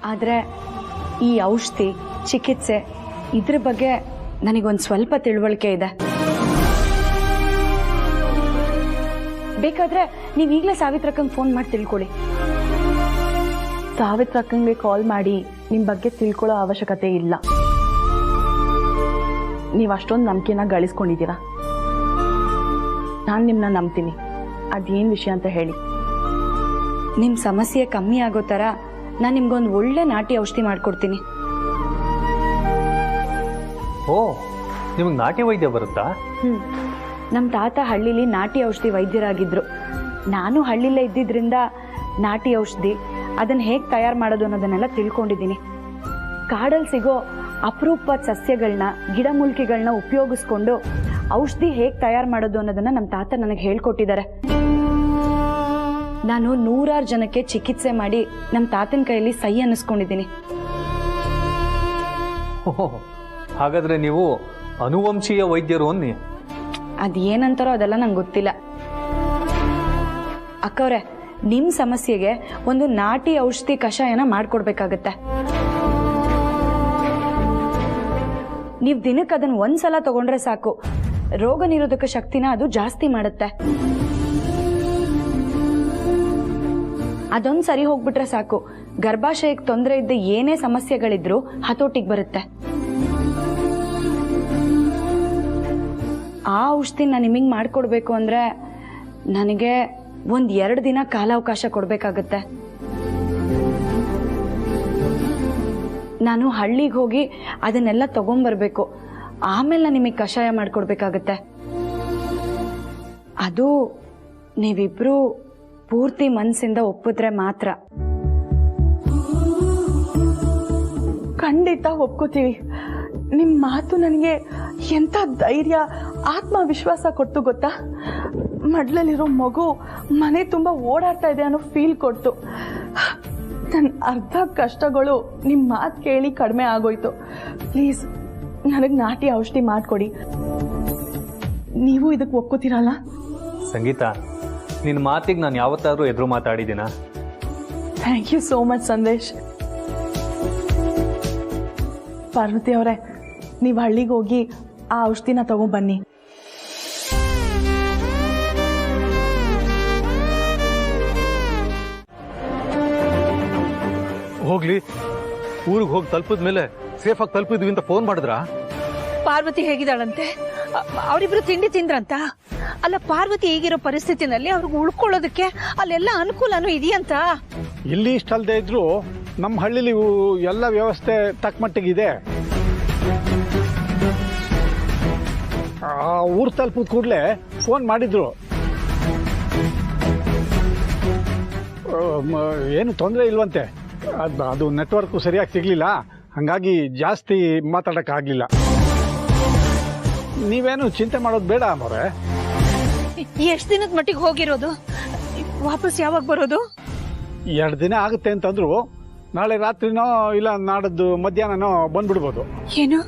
ಆದರೆ ಈ ಔಷಧಿ ಚಿಕಿತ್ಸೆ ಇದ್ರ ಬಗ್ಗೆ ನನಗೊಂದು ಸ್ವಲ್ಪ ತಿಳುವಳಿಕೆ ಇದೆ. ಬೇಕಾದ್ರೆ ನೀವು ಈಗಲೇ ಸಾವಿತ್ರಕ್ಕಂಗೆ ಫೋನ್ ಮಾಡಿ ತಿಳ್ಕೊಳ್ಳಿ. ಸಾವಿತ್ರಕ್ಕಂಗೆ ಕಾಲ್ ಮಾಡಿ ನಿಮ್ಮ ಬಗ್ಗೆ ತಿಳ್ಕೊಳ್ಳೋ ಅವಶ್ಯಕತೆ ಇಲ್ಲ. ನೀವು ಅಷ್ಟೊಂದು ನಂಬಿಕೆನ ಗಳಿಸ್ಕೊಂಡಿದ್ದೀರಾ. ನಾನು ನಿಮ್ಮನ್ನ ನಂಬ್ತೀನಿ. ಅದೇನು ವಿಷಯ ಅಂತ ಹೇಳಿ. ನಿಮ್ಮ ಸಮಸ್ಯೆ ಕಮ್ಮಿ ಆಗೋ ಥರ ನಾನು ನಿಮ್ಗೊಂದು ಒಳ್ಳೆ ನಾಟಿ ಔಷಧಿ ಮಾಡಿಕೊಡ್ತೀನಿ. ಓ, ನಿಮಗೆ ನಾಟಿ ವೈದ್ಯ ಬರುತ್ತಾ? ನಮ್ಮ ತಾತ ಹಳ್ಳಿಲಿ ನಾಟಿ ಔಷಧಿ ವೈದ್ಯರಾಗಿದ್ದರು. ನಾನು ಹಳ್ಳಿಲೇ ಇದ್ದಿದ್ದರಿಂದ ನಾಟಿ ಔಷಧಿ ಅದನ್ನು ಹೇಗೆ ತಯಾರು ಮಾಡೋದು ಅನ್ನೋದನ್ನೆಲ್ಲ ತಿಳ್ಕೊಂಡಿದ್ದೀನಿ. ಕಾಡಲ್ಲಿ ಸಿಗೋ ಅಪರೂಪದ ಸಸ್ಯಗಳನ್ನ ಗಿಡಮೂಲಿಕೆಗಳನ್ನ ಉಪಯೋಗಿಸ್ಕೊಂಡು ಔಷಧಿ ಹೇಗೆ ತಯಾರು ಮಾಡೋದು ಅನ್ನೋದನ್ನು ನಮ್ಮ ತಾತ ನನಗೆ ಹೇಳ್ಕೊಟ್ಟಿದ್ದಾರೆ. ನಾನು 100 ಜನಕ್ಕೆ ಚಿಕಿತ್ಸೆ ಮಾಡಿ ನಮ್ಮ ತಾತನ ಕೈಯಲ್ಲಿ ಸಹಿ ಅನ್ನಿಸ್ಕೊಂಡಿದ್ದೀನಿ. ಹಾಗಾದ್ರೆ ನೀವು ಅನುವಂಶೀಯ ವೈದ್ಯರು ಅನ್ನಿ. ಅದೇನಂತಾರೋ ಅದೆಲ್ಲ ನಂಗೆ ಗೊತ್ತಿಲ್ಲ. ಅಕ್ಕವ್ರೆ, ನಿಮ್ಮ ಸಮಸ್ಯೆಗೆ ಒಂದು ನಾಟಿ ಔಷಧಿ ಕಷಾಯನ ಮಾಡ್ಕೊಡ್ಬೇಕಾಗತ್ತೆ. ನೀವು ದಿನಕ್ಕೆ ಅದನ್ನು ಒಂದ್ಸಲ ತಗೊಂಡ್ರೆ ಸಾಕು, ರೋಗ ನಿರೋಧಕ ಶಕ್ತಿನ ಅದು ಜಾಸ್ತಿ ಮಾಡುತ್ತೆ. ಅದೊಂದು ಸರಿ ಹೋಗ್ಬಿಟ್ರೆ ಸಾಕು, ಗರ್ಭಾಶಯಕ್ಕೆ ತೊಂದರೆ ಇದ್ದ ಏನೇ ಸಮಸ್ಯೆಗಳಿದ್ರೂ ಹತೋಟಿಗೆ ಬರುತ್ತೆ. ಆ ಔಷಧಿನ ನಿಮಗೆ ಮಾಡ್ಕೊಡ್ಬೇಕು ಅಂದ್ರೆ ನನಗೆ 1-2 ದಿನ ಕಾಲಾವಕಾಶ ಕೊಡ್ಬೇಕಾಗತ್ತೆ. ನಾನು ಹಳ್ಳಿಗೆ ಹೋಗಿ ಅದನ್ನೆಲ್ಲ ತಗೊಂಡ್ಬರ್ಬೇಕು. ಆಮೇಲೆ ನಾನು ನಿಮಗೆ ಕಷಾಯ ಮಾಡ್ಕೊಡ್ಬೇಕಾಗತ್ತೆ. ಅದು ನೀವಿಬ್ರು ಪೂರ್ತಿ ಮನಸ್ಸಿಂದ ಒಪ್ಪಿದ್ರೆ ಮಾತ್ರ. ಖಂಡಿತ ಒಪ್ಕೋತೀವಿ. ನಿಮ್ಮ ಮಾತು ನನಗೆ ಎಂಥ ಧೈರ್ಯ ಆತ್ಮವಿಶ್ವಾಸ ಕೊಟ್ಟು ಗೊತ್ತಾ. ಮಡ್ಲಲ್ಲಿರೋ ಮಗು ಮನೆ ತುಂಬ ಓಡಾಡ್ತಾ ಇದೆ ಅನ್ನೋ ಫೀಲ್ ಕೊಟ್ಟು. ನನ್ನ ಅರ್ಧ ಕಷ್ಟಗಳು ನಿಮ್ಮ ಮಾತು ಕೇಳಿ ಕಡಿಮೆ ಆಗೋಯ್ತು. ಪ್ಲೀಸ್ ನನಗೆ ನಾಟಿ ಔಷಧಿ ಮಾಡಿಕೊಡಿ. ನೀವು ಇದಕ್ಕೆ ಒಪ್ಕೋತೀರಲ್ಲ? ಸಂಗೀತ, ನಿನ್ನ ಮಾತಿಗೆ ನಾನು ಯಾವತ್ತಾದ್ರೂ ಎದುರು ಮಾತಾಡಿದ್ದೀನಾ? Thank you so much Sandesh. Parvati ಅವರೇ, ನೀವು ಹಳ್ಳಿಗೆ ಹೋಗಿ ಆ ಔಷಧಿನ ತಗೊಂಡ್ಬನ್ನಿ. ಹೋಗ್ಲಿ, ಊರಿಗೆ ಹೋಗಿ ತಲುಪಿದ ಮೇಲೆ ಸೇಫಾಗಿ ತಲುಪಿದ್ವಿ ಅಂತ ಫೋನ್ ಮಾಡಿದ್ರಾ? ಪಾರ್ವತಿ ಹೇಗಿದ್ದಾಳಂತೆ? ಅವರಿಬ್ರು ತಿಂಡಿ ತಿಂದ್ರಂತ? ಅಲ್ಲ, ಪಾರ್ವತಿ ಈಗಿರೋ ಪರಿಸ್ಥಿತಿನಲ್ಲಿ ಅವ್ರಿಗೆ ಉಳ್ಕೊಳ್ಳೋದಕ್ಕೆ ಅಲ್ಲೆಲ್ಲ ಅನುಕೂಲನೂ ಇದೆಯಂತ? ಇಲ್ಲಿ ಇಷ್ಟಲ್ದೇ ಇದ್ರು ನಮ್ಮ ಹಳ್ಳಿಲಿ ಎಲ್ಲ ವ್ಯವಸ್ಥೆ ತಕ್ಕಮಟ್ಟಿಗಿದೆ. ಊರು ತಲುಪಿದ ಕೂಡಲೇ ಫೋನ್ ಮಾಡಿದ್ರು. ಏನು ತೊಂದರೆ ಇಲ್ವಂತೆ. ಅದು ನೆಟ್ವರ್ಕು ಸರಿಯಾಗಿ ಸಿಗ್ಲಿಲ್ಲ, ಹಾಗಾಗಿ ಜಾಸ್ತಿ ಮಾತಾಡೋಕ್ಕಾಗಲಿಲ್ಲ. ನೀವೇನು ಚಿಂತೆ ಮಾಡೋದು ಬೇಡ ಅಮ್ಮವ್ರೆ. ಎಷ್ಟು ದಿನದ ಮಟ್ಟಿಗೆ ಹೋಗಿರೋದು? ವಾಪಸ್ ಯಾವಾಗ ಬರೋದು? 2 ದಿನ ಆಗುತ್ತೆ ಅಂತಂದ್ರು. ನಾಳೆ ರಾತ್ರಿನೋ ಇಲ್ಲ ನಾಡದ್ದು ಮಧ್ಯಾಹ್ನನೋ ಬಂದ್ಬಿಡ್ಬೋದು. ಏನು,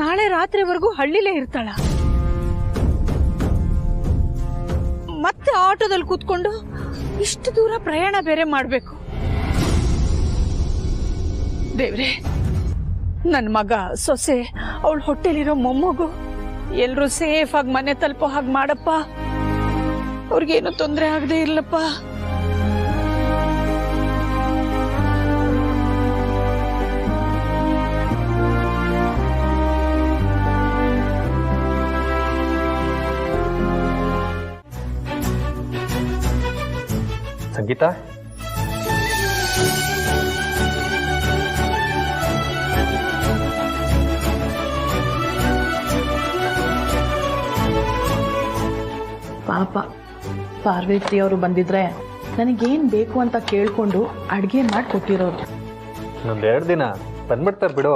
ನಾಳೆ ರಾತ್ರಿವರೆಗೂ ಹಳ್ಳಿಲೇ ಇರ್ತಾಳ? ಮತ್ತೆ ಆಟೋದಲ್ಲಿ ಕೂತ್ಕೊಂಡು ಇಷ್ಟು ದೂರ ಪ್ರಯಾಣ ಬೇರೆ ಮಾಡ್ಬೇಕು? ದೇವ್ರೆ, ನನ್ನ ಮಗ, ಸೊಸೆ, ಅವಳ ಹೊಟ್ಟೆಲಿರೋ ಮೊಮ್ಮಗು ಎಲ್ರೂ ಸೇಫ್ ಆಗಿ ಮನೆ ತಲುಪೋ ಹಾಗೆ ಮಾಡಪ್ಪ. ಅವ್ರಿಗೇನು ತೊಂದರೆ ಆಗದೆ ಇರ್ಲಪ್ಪ. ಸಂಗೀತ, ಪಾಪ ಪಾರ್ವತಿ ಅವರು ಬಂದಿದ್ರೆ ನನಗೇನು ಬೇಕು ಅಂತ ಕೇಳ್ಕೊಂಡು ಅಡುಗೆ ಮಾಡಿ ಕೊಟ್ಟಿರೋರು. ಇನ್ನೊಂದು 2 ದಿನ ಬಂದ್ಬಿಡ್ತಾರೆ ಬಿಡು.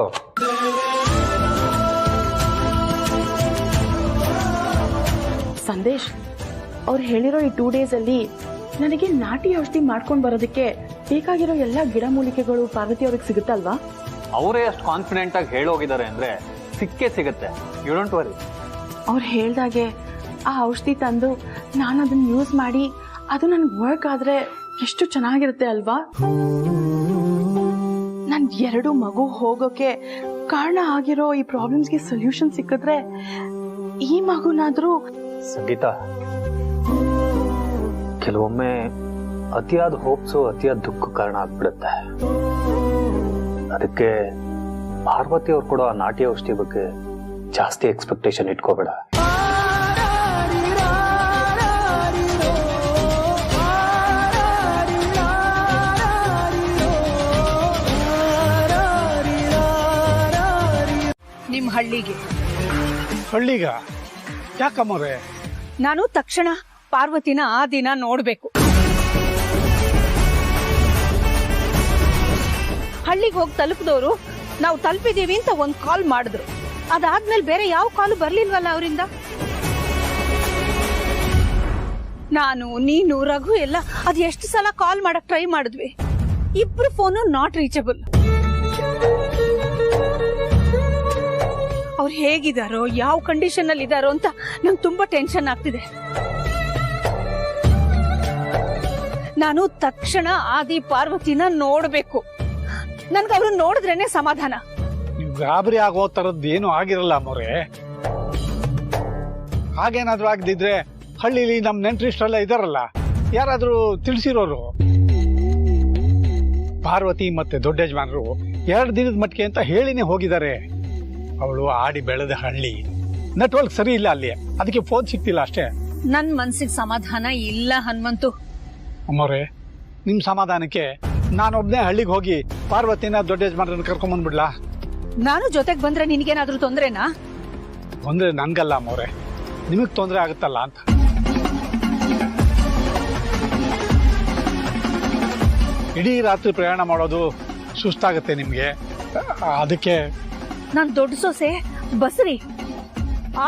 ಸಂದೇಶ್, ಅವ್ರು ಹೇಳಿರೋ ಈ 2 ಡೇಸಲ್ಲಿ ನನಗೆ ನಾಟಿ ಔಷಧಿ ಮಾಡ್ಕೊಂಡು ಬರೋದಕ್ಕೆ ಬೇಕಾಗಿರೋ ಎಲ್ಲ ಗಿಡಮೂಲಿಕೆಗಳು ಪಾರ್ವತಿ ಅವ್ರಿಗೆ ಸಿಗುತ್ತಲ್ವಾ? ಅವರೇ ಅಷ್ಟು ಕಾನ್ಫಿಡೆಂಟ್ ಆಗಿ ಹೇಳೋಗಿದ್ದಾರೆ ಅಂದ್ರೆ ಸಿಕ್ಕೇ ಸಿಗುತ್ತೆ. You don't worry. ಅವ್ರು ಹೇಳ್ದಾಗೆ ಆ ಔಷಧಿ ತಂದು ನಾನು ಅದನ್ನ ಯೂಸ್ ಮಾಡಿ ಅದು ನನ್ಗೆ ವರ್ಕ್ ಆದ್ರೆ ಎಷ್ಟು ಚೆನ್ನಾಗಿರುತ್ತೆ ಅಲ್ವಾ? ನನ್ 2 ಮಗು ಹೋಗೋಕೆ ಕಾರಣ ಆಗಿರೋ ಈ ಪ್ರಾಬ್ಲಮ್ಸ್ಗೆ ಸೊಲ್ಯೂಷನ್ ಸಿಕ್ಕಿದ್ರೆ ಈ ಮಗುನಾದ್ರೂ. ಸಂಗೀತ, ಕೆಲವೊಮ್ಮೆ ಅತಿಯಾದ ಹೋಪ್ಸು ಅತಿಯಾದ ದುಃಖ ಕಾರಣ ಆಗ್ಬಿಡುತ್ತೆ. ಅದಕ್ಕೆ ಪಾರ್ವತಿ ಅವ್ರು ಕೊಡೋ ಆ ನಾಟಿ ಔಷಧಿ ಬಗ್ಗೆ ಜಾಸ್ತಿ ಎಕ್ಸ್ಪೆಕ್ಟೇಷನ್ ಇಟ್ಕೋಬೇಡ. ನಿಮ್ ಹಳ್ಳಿಗೆ ಹಳ್ಳಿಗ ಯಾಕಮ್ಮವ್ರೆ? ನಾನು ತಕ್ಷಣ ಪಾರ್ವತಿನ ಆ ದಿನ ನೋಡ್ಬೇಕು. ಹಳ್ಳಿಗೆ ಹೋಗಿ ತಲುಪಿದವರು ನಾವು ತಲುಪಿದೀವಿ ಅಂತ ಒಂದ್ ಕಾಲ್ ಮಾಡಿದ್ರು. ಅದಾದ್ಮೇಲೆ ಬೇರೆ ಯಾವ ಕಾಲು ಬರ್ಲಿಲ್ವಲ್ಲ ಅವರಿಂದ. ನಾನು, ನೀನು, ರಘು ಎಲ್ಲ ಅದ್ ಎಷ್ಟು ಸಲ ಕಾಲ್ ಮಾಡಕ್ ಟ್ರೈ ಮಾಡಿದ್ವಿ. ಇಬ್ರು ಫೋನು ನಾಟ್ ರೀಚಬಲ್. ಅವ್ರು ಹೇಗಿದಾರೋ, ಯಾವ ಕಂಡೀಷನ್ ಅಲ್ಲಿ ಇದಾರೋ ಅಂತ ನಂಗೆ ತುಂಬಾ ಟೆನ್ಷನ್ ಆಗ್ತಿದೆ. ನಾನು ತಕ್ಷಣ ಆದಿ ಪಾರ್ವತಿನ ನೋಡ್ಬೇಕು. ನನ್ಗೆ ಅವ್ರನ್ನ ನೋಡಿದ್ರೇನೆ ಸಮಾಧಾನ. ನೀವು ಗಾಬರಿ ಆಗೋ ತರದ್ದು ಏನು ಆಗಿರಲ್ಲ ಅಮ್ಮವ್ರೆ. ಹಾಗೇನಾದ್ರೂ ಆಗದಿದ್ರೆ ಹಳ್ಳಿಲಿ ನಮ್ ನೆಂಟರಿಷ್ಟರೆಲ್ಲ ಇದಾರಲ್ಲ, ಯಾರಾದ್ರೂ ತಿಳಿಸಿರೋರು. ಪಾರ್ವತಿ ಮತ್ತೆ ದೊಡ್ಡ ಯಜಮಾನರು 2 ದಿನದ ಮಟ್ಟಿಗೆ ಅಂತ ಹೇಳಿನೇ ಹೋಗಿದ್ದಾರೆ. ಅವಳು ಆಡಿ ಬೆಳೆದ ಹಳ್ಳಿ, ನೆಟ್ವರ್ಕ್ ಸರಿ ಇಲ್ಲ ಅಲ್ಲಿ, ಅದಕ್ಕೆ ಫೋನ್ ಸಿಗ್ತಿಲ್ಲ ಅಷ್ಟೇ. ನನ್ ಮನ್ಸಿಗೆ ಸಮಾಧಾನ ಇಲ್ಲ ಹನುಮಂತು. ಅಮ್ಮವ್ರೆ, ನಿಮ್ ಸಮಾಧಾನಕ್ಕೆ ನಾನೊಬ್ನೇ ಹಳ್ಳಿಗೆ ಹೋಗಿ ಪಾರ್ವತಿನ ದೊಡ್ಡ ಯಜಮಾನರನ್ನ ಕರ್ಕೊಂಡ್ ಬಂದ್ಬಿಡ್ಲಾ? ನಾನು ಜೊತೆಗೆ ಬಂದ್ರೆ ನಿನ್ಗೇನಾದ್ರೂ ತೊಂದ್ರೆನಾ? ತೊಂದ್ರೆ ನನ್ಗಲ್ಲ ಅಮ್ಮವ್ರೆ, ನಿಮಗ್ ತೊಂದ್ರೆ ಆಗುತ್ತಲ್ಲ ಅಂತ. ಇಡೀ ರಾತ್ರಿ ಪ್ರಯಾಣ ಮಾಡೋದು ಸುಸ್ತಾಗತ್ತೆ ನಿಮ್ಗೆ, ಅದಕ್ಕೆ. ನಾನ್ ದೊಡ್ಡ ಸೊಸೆ ಬಸ್ರಿ,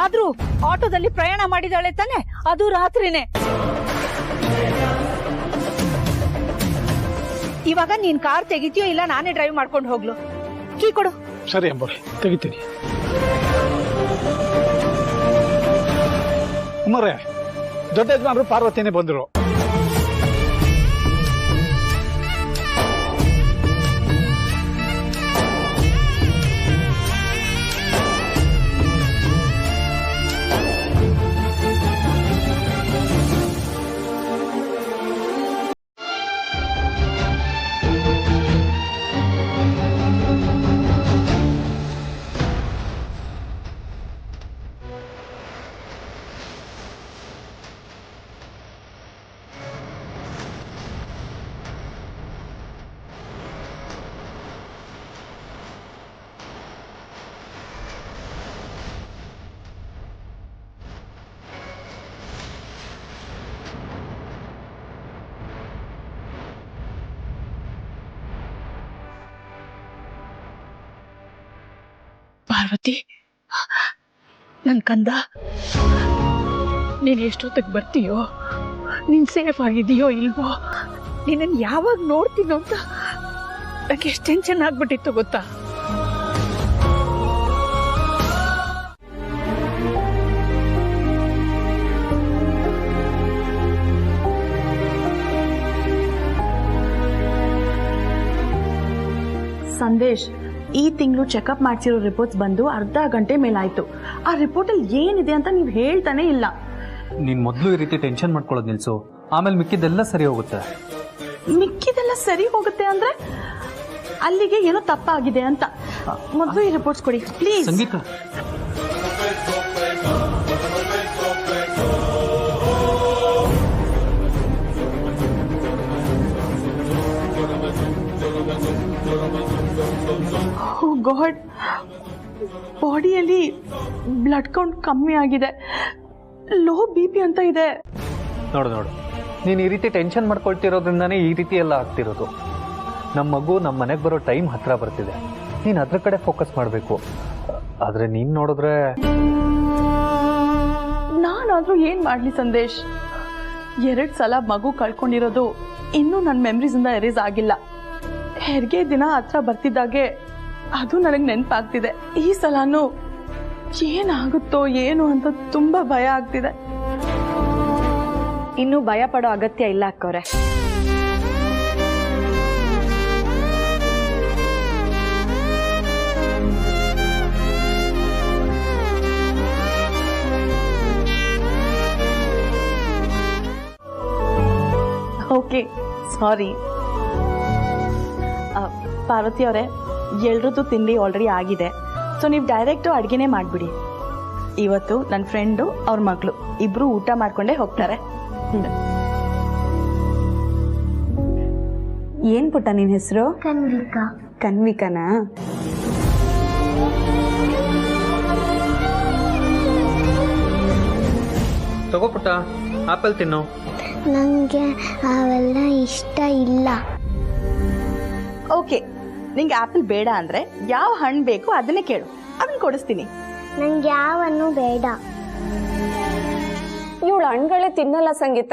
ಆದ್ರೂ ಆಟೋದಲ್ಲಿ ಪ್ರಯಾಣ ಮಾಡಿದಾಳೆ ತಾನೆ, ಅದು ರಾತ್ರಿನೇ. ಇವಾಗ ನೀನ್ ಕಾರ್ ತೆಗಿತೀಯೋ ಇಲ್ಲ ನಾನೇ ಡ್ರೈವ್ ಮಾಡ್ಕೊಂಡು ಹೋಗ್ಲು? ಕೀ ಕೊಡು. ಸರಿ ಅಮ್ಮವ್ರೆ, ತೆಗಿತೀನಿ. ಅಮ್ಮವ್ರೆ, ದೊಡ್ಡ ಯಜಮಾನರು ಪಾರ್ವತಿನೇ ಬಂದ್ರು. ಪಾರ್ವತಿ, ನನ್ ಕಂದ, ನೀನ್ ಎಷ್ಟೊತ್ತಿಗೆ ಬರ್ತೀಯೋ, ನೀನ್ ಸೇಫ್ ಆಗಿದೆಯೋ ಇಲ್ವೋ, ನಿನ್ನನ್ನು ಯಾವಾಗ ನೋಡ್ತೀನೋ ಅಂತ ನಂಗೆ ಎಷ್ಟು ಟೆನ್ಷನ್ ಆಗ್ಬಿಟ್ಟಿತ್ತು ಗೊತ್ತಾ? ಸಂದೇಶ್, ಈ ತಿಂಗಳು ಚೆಕಪ್ ಮಾಡಿಸಿರೋ ರಿಪೋರ್ಟ್ಸ್ ಬಂದು ಅರ್ಧ ಗಂಟೆ ಮೇಲಾಯ್ತು. ಆ ರಿಪೋರ್ಟ್ ಅಲ್ಲಿ ಏನಿದೆ ಅಂತ ನೀವು ಹೇಳ್ತಾನೆ ಇಲ್ಲ. ನೀನ್ ಮೊದಲು ಈ ರೀತಿ ಟೆನ್ಷನ್ ಮಾಡ್ಕೊಳ್ಳೋದು ನಿಲ್ಸು, ಆಮೇಲೆ ಮಿಕ್ಕಿದ್ದೆಲ್ಲ ಸರಿ ಹೋಗುತ್ತೆ. ಮಿಕ್ಕಿದೆಲ್ಲ ಸರಿ ಹೋಗುತ್ತೆ ಅಂದ್ರೆ ಅಲ್ಲಿಗೆ ಏನೋ ತಪ್ಪಾಗಿದೆ ಅಂತ. ಮೊದಲು ಈ ರಿಪೋರ್ಟ್ಸ್ ಕೊಡಿ ಪ್ಲೀಸ್. ಸಂಗೀತ, ಓ ಗಾಡ್, ಬಾಡಿಯಲ್ಲಿ ಬ್ಲಡ್ ಕೌಂಟ್ ಕಮ್ಮಿ ಆಗಿದೆ, ಲೋ BP ಅಂತ ಇದೆ. ನೋಡು ನೋಡು, ನೀನ್ ಈ ರೀತಿ ಟೆನ್ಷನ್ ಮಾಡ್ಕೊಳ್ತಿರೋದ್ರಿಂದಾನೇ ಈ ರೀತಿ ಎಲ್ಲ ಆಗ್ತಿರೋದು. ನಮ್ಮ ಮಗು ನಮ್ಮ ಮನೆಗೆ ಬರೋ ಟೈಮ್ ಹತ್ರ ಬರ್ತಿದೆ, ನೀನ್ ಅದ್ರ ಕಡೆ ಫೋಕಸ್ ಮಾಡಬೇಕು. ಆದ್ರೆ ನೀನ್ ನೋಡಿದ್ರೆ ನಾನಾದ್ರೂ ಏನ್ ಮಾಡ್ಲಿ ಸಂದೇಶ್? 2 ಸಲ ಮಗು ಕಳ್ಕೊಂಡಿರೋದು ಇನ್ನೂ ನನ್ನ ಮೆಮರೀಸ್ ಇಂದ ಎರೇಸ್ ಆಗಿಲ್ಲ. ಹೆರಿಗೆ ದಿನ ಹತ್ರ ಬರ್ತಿದ್ದಾಗೆ ಅದು ನನಗೆ ನೆನಪಾಗ್ತಿದೆ. ಈ ಸಲನೂ ಏನಾಗುತ್ತೋ ಏನು ಅಂತ ತುಂಬಾ ಭಯ ಆಗ್ತಿದೆ. ಇನ್ನೂ ಭಯ ಪಡೋ ಅಗತ್ಯ ಇಲ್ಲ ಅಕ್ಕವ್ರೆ. ಓಕೆ, ಸಾರಿ. ಪಾರ್ವತಿ ಅವರೇ, ಎಲ್ರದ್ದು ತಿಂಡಿ ಆಲ್ರೆಡಿ ಆಗಿದೆ. ಸೊ ನೀವು ಡೈರೆಕ್ಟು ಅಡುಗೆನೇ ಮಾಡಿಬಿಡಿ. ಇವತ್ತು ನನ್ನ ಫ್ರೆಂಡು ಅವ್ರ ಮಗಳು ಇಬ್ಬರು ಊಟ ಮಾಡ್ಕೊಂಡೇ ಹೋಗ್ತಾರೆ. ಏನ್ ಪುಟ್ಟ ನಿನ್ ಹೆಸರು? ಕನ್ವಿಕಾ. ಕನ್ವಿಕನಾ? ತಗೋ ಪುಟ್ಟ, ಆಪಲ್ ತಿನ್ನು. ನನಗೆ ಅವೆಲ್ಲ ಇಷ್ಟ ಇಲ್ಲ. ಓಕೆ, ನಿಂಗೆ ಆ್ಯಪಲ್ ಬೇಡ ಅಂದರೆ ಯಾವ ಹಣ್ಣು ಬೇಕು ಅದನ್ನೇ ಕೇಳು, ಅದನ್ನ ಕೊಡಿಸ್ತೀನಿ. ನಂಗೆ ಯಾವನ್ನು ಬೇಡ. ಇವಳು ಹಣ್ಗಳೇ ತಿನ್ನಲ್ಲ ಸಂಗೀತ.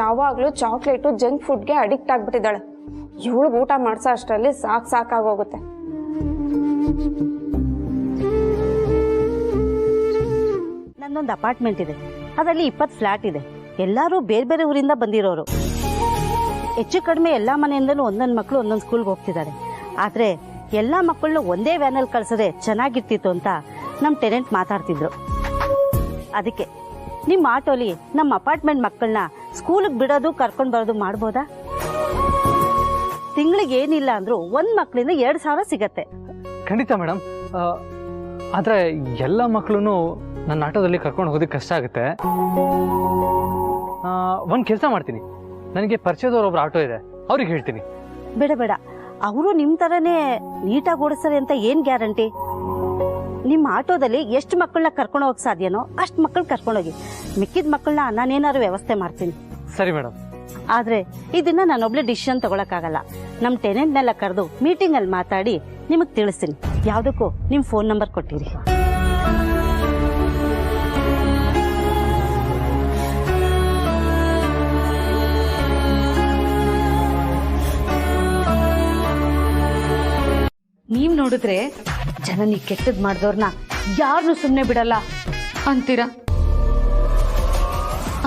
ಯಾವಾಗ್ಲೂ ಚಾಕ್ಲೇಟು ಜಂಕ್ ಫುಡ್ಗೆ ಅಡಿಕ್ಟ್ ಆಗ್ಬಿಟ್ಟಿದ್ದಾಳೆ. ಇವಳಿಗೆ ಊಟ ಮಾಡ್ಸೋ ಅಷ್ಟರಲ್ಲಿ ಸಾಕಾಗೋಗುತ್ತೆ. ನನ್ನೊಂದು ಅಪಾರ್ಟ್ಮೆಂಟ್ ಇದೆ, ಅದರಲ್ಲಿ 20 ಫ್ಲಾಟ್ ಇದೆ. ಎಲ್ಲರೂ ಬೇರೆ ಬೇರೆ ಊರಿಂದ ಬಂದಿರೋರು. ಹೆಚ್ಚು ಕಡಿಮೆ ಎಲ್ಲ ಮನೆಯಿಂದಲೂ ಒಂದೊಂದು ಮಕ್ಕಳು ಒಂದೊಂದು ಸ್ಕೂಲ್ಗೆ ಹೋಗ್ತಿದ್ದಾರೆ. ಆದರೆ ಎಲ್ಲ ಮಕ್ಕಳನ್ನು ಒಂದೇ ವ್ಯಾನಲ್ಲಿ ಕಳ್ಸೋದೆ ಚೆನ್ನಾಗಿರ್ತಿತ್ತು ಅಂತ ನಮ್ಮ ಟೆನೆಂಟ್ ಮಾತಾಡ್ತಿದ್ರು. ಅದಕ್ಕೆ ನಿಮ್ಮ ಆಟೋಲಿ ನಮ್ಮ ಅಪಾರ್ಟ್ಮೆಂಟ್ ಮಕ್ಕಳನ್ನ ಸ್ಕೂಲಿಗೆ ಬಿಡೋದು ಕರ್ಕೊಂಡು ಬರೋದು ಮಾಡ್ಬೋದಾ? ತಿಂಗಳಿಗೆ ಏನಿಲ್ಲ ಅಂದ್ರೂ ಒಂದು ಮಕ್ಕಳಿಂದ 2,000 ಸಿಗತ್ತೆ. ಖಂಡಿತ ಮೇಡಮ್. ಆದರೆ ಎಲ್ಲ ಮಕ್ಕಳು ನನ್ನ ಆಟೋದಲ್ಲಿ ಕರ್ಕೊಂಡು ಹೋಗೋದಕ್ಕೆ ಕಷ್ಟ ಆಗುತ್ತೆ. ಒಂದು ಕೆಲಸ ಮಾಡ್ತೀನಿ, ನನಗೆ ಪರಿಚಯದವ್ರೊಬ್ರು ಆಟೋ ಇದೆ, ಅವ್ರಿಗೆ ಹೇಳ್ತೀನಿ. ಬೇಡ ಬೇಡ, ಅವರು ನಿಮ್ಮ ಥರನೇ ನೀಟಾಗಿ ಓಡಿಸ್ತಾರೆ ಅಂತ ಏನು ಗ್ಯಾರಂಟಿ? ನಿಮ್ಮ ಆಟೋದಲ್ಲಿ ಎಷ್ಟು ಮಕ್ಕಳನ್ನ ಕರ್ಕೊಂಡು ಹೋಗಕ್ಕೆ ಸಾಧ್ಯನೋ ಅಷ್ಟು ಮಕ್ಕಳು ಕರ್ಕೊಂಡೋಗಿ, ಮಿಕ್ಕಿದ ಮಕ್ಕಳನ್ನ ನಾನೇನಾದ್ರು ವ್ಯವಸ್ಥೆ ಮಾಡ್ತೀನಿ. ಸರಿ ಮೇಡಮ್. ಆದರೆ ಇದನ್ನ ನಾನೊಬ್ಳೆ ಡಿಸಿಷನ್ ತಗೊಳಕ್ಕಾಗಲ್ಲ. ನಮ್ಮ ಟೆನೆಂಟ್ನೆಲ್ಲ ಕರೆದು ಮೀಟಿಂಗಲ್ಲಿ ಮಾತಾಡಿ ನಿಮಗೆ ತಿಳಿಸ್ತೀನಿ. ಯಾವುದಕ್ಕೂ ನಿಮ್ಮ ಫೋನ್ ನಂಬರ್ ಕೊಟ್ಟಿರಿ. ನೀವ್ ನೋಡಿದ್ರೆ ಜನನಿಗೆ ಕೆಟ್ಟದ್ ಮಾಡಿದವ್ರನ್ನ ಯಾರನ್ನು ಸುಮ್ಮನೆ ಬಿಡಲ್ಲ ಅಂತೀರಾ.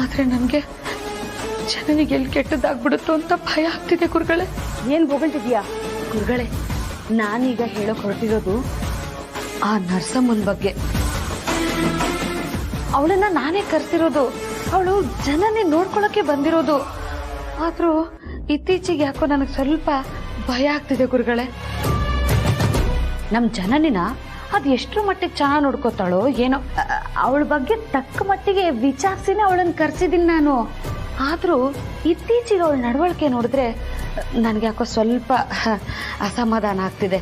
ಆದ್ರೆ ನನ್ಗೆ ಜನನಿಗೆ ಎಲ್ಲಿ ಕೆಟ್ಟದ್ದಾಗ್ಬಿಡುತ್ತೋ ಅಂತ ಭಯ ಆಗ್ತಿದೆ ಗುರುಗಳೇ. ಏನ್ ಹೊಗಳ್ತಿದ್ಯಾ? ಗುರುಗಳೇ, ನಾನೀಗ ಹೇಳೋಕ್ ಹೊರಟಿರೋದು ಆ ನರ್ಸಮ್ಮನ ಬಗ್ಗೆ. ಅವಳನ್ನ ನಾನೇ ಕರ್ಸಿರೋದು, ಅವಳು ಜನನೇ ನೋಡ್ಕೊಳಕ್ಕೆ ಬಂದಿರೋದು. ಆದ್ರೂ ಇತ್ತೀಚೆಗೆ ಯಾಕೋ ನನಗೆ ಸ್ವಲ್ಪ ಭಯ ಆಗ್ತಿದೆ ಗುರುಗಳೇ. ನಮ್ ಜನನಿನ ಅದ್ ಎಷ್ಟರ ಮಟ್ಟಿಗೆ ಚೆನ್ನಾಗಿ ನೋಡ್ಕೋತಾಳೋ ಏನೋ. ಅವಳ ಬಗ್ಗೆ ತಕ್ಕ ಮಟ್ಟಿಗೆ ವಿಚಾರಿಸಿನೇ ಅವಳನ್ನ ಕರ್ಸಿದ್ದೀನಿ ನಾನು. ಆದ್ರೂ ಇತ್ತೀಚೆಗೆ ಅವಳ ನಡವಳಿಕೆ ನೋಡಿದ್ರೆ ನನ್ಗೆ ಯಾಕೋ ಸ್ವಲ್ಪ ಅಸಮಾಧಾನ ಆಗ್ತಿದೆ.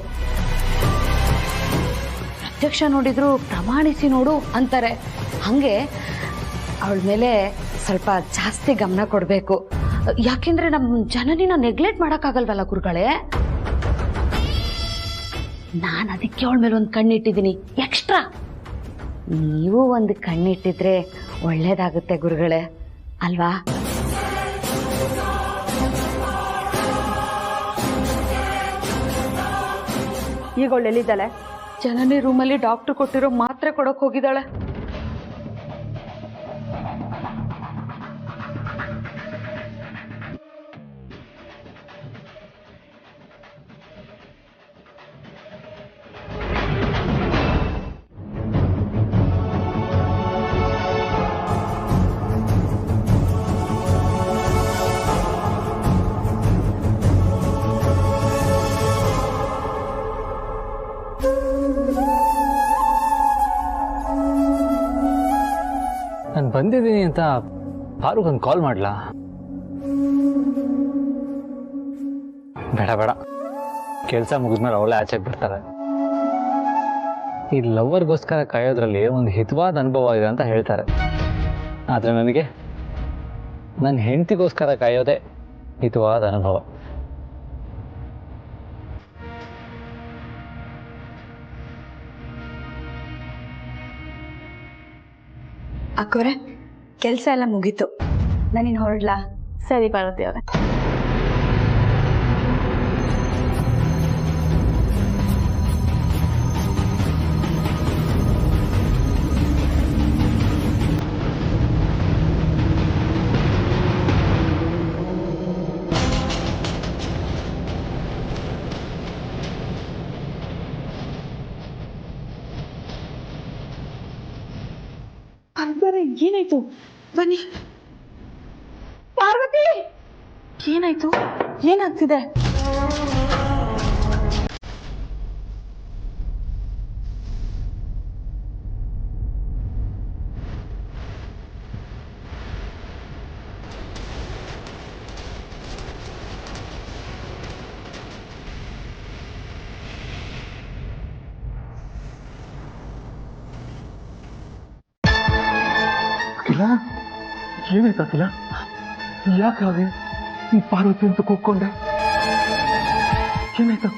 ಪ್ರತ್ಯಕ್ಷ ನೋಡಿದ್ರು ಪ್ರಮಾಣಿಸಿ ನೋಡು ಅಂತಾರೆ. ಹಂಗೆ ಅವಳ ಮೇಲೆ ಸ್ವಲ್ಪ ಜಾಸ್ತಿ ಗಮನ ಕೊಡ್ಬೇಕು. ಯಾಕೆಂದ್ರೆ ನಮ್ ಜನನಿನ ನೆಗ್ಲೆಕ್ಟ್ ಮಾಡಕ್ಕಾಗಲ್ವಲ್ಲ ಗುರುಗಳೇ. ನಾನು ಅದಕ್ಕೆ ಅವಳ ಮೇಲೆ ಒಂದು ಕಣ್ಣಿಟ್ಟಿದ್ದೀನಿ ಎಕ್ಸ್ಟ್ರಾ. ನೀವು ಒಂದು ಕಣ್ಣಿಟ್ಟಿದ್ರೆ ಒಳ್ಳೇದಾಗುತ್ತೆ ಗುರುಗಳೇ, ಅಲ್ವಾ? ಈಗ ಅವಳು ಎಲ್ಲಿದ್ದಾಳೆ? ಜನನಿ ರೂಮಲ್ಲಿ ಡಾಕ್ಟರ್ ಕೊಟ್ಟಿರೋ ಮಾತ್ರೆ ಕೊಡಕ್ ಹೋಗಿದ್ದಾಳೆ. ನಾನು ಬಂದಿದ್ದೀನಿ ಅಂತ ಪಾರುಗ್ ಒಂದು ಕಾಲ್ ಮಾಡ್ಲಾ? ಬೇಡ ಬೇಡ, ಕೆಲಸ ಮುಗಿದ್ಮೇಲೆ ಅವಳೇ ಆಚೆಗೆ ಬರ್ತಾರೆ. ಈ ಲವ್ವರ್ಗೋಸ್ಕರ ಕಾಯೋದ್ರಲ್ಲಿ ಒಂದು ಹಿತವಾದ ಅನುಭವ ಇದೆ ಅಂತ ಹೇಳ್ತಾರೆ. ಆದರೆ ನನಗೆ ನನ್ನ ಹೆಂಡತಿಗೋಸ್ಕರ ಕಾಯೋದೇ ಹಿತವಾದ ಅನುಭವ. ಅಕ್ಕವ್ರೆ, ಕೆಲಸ ಎಲ್ಲ ಮುಗೀತು, ನಾನಿನ್ ಹೊರಡ್ಲಾ? ಸರಿ ಪಾರ್ವತಿ ಅವರೇ. ಏನಾಯ್ತು? ಬನ್ನಿ. ಪಾರ್ವತಿ, ಏನಾಯ್ತು? ಏನಾಗ್ತಿದೆ? ಏನಾಯ್ತು ಅಖಿಲ? ಯಾಕಾಗೆ ಈ ಪಾರ್ವತಿ ಅಂತ ಕೂತ್ಕೊಂಡೆ? ಏನಾಯ್ತು?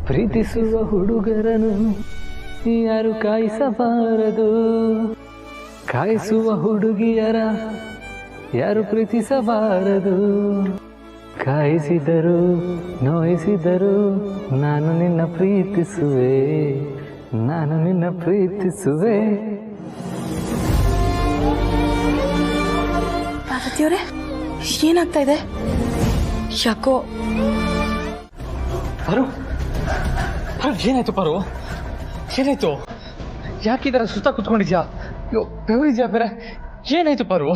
ಪ್ರೀತಿಸುವ ಹುಡುಗರನು ಯಾರು ಕಾಯಿಸಬಾರದು, ಕಾಯಿಸುವ ಹುಡುಗಿಯರ ಯಾರು ಪ್ರೀತಿಸಬಾರದು. ಕಾಯಿಸಿದರು ನೋಯಿಸಿದರು ನಾನು ನಿನ್ನ ಪ್ರೀತಿಸುವೆ, ನಾನು ನಿನ್ನ ಪ್ರೀತಿಸುವೆ. ಪಾರ್ವತಿಯವರೇ, ಏನಾಗ್ತಾ ಇದೆ? ಯಾಕೋ ಪರು, ಏನಾಯ್ತು ಪರು? ಏನಾಯ್ತು? ಯಾಕಿದರ ಸುತ್ತ ಕುತ್ಕೊಂಡಿದ್ಯಾ? ಬೆವರಿದ್ಯಾ ಬೇರೆ? ಏನಾಯ್ತು ಪರು?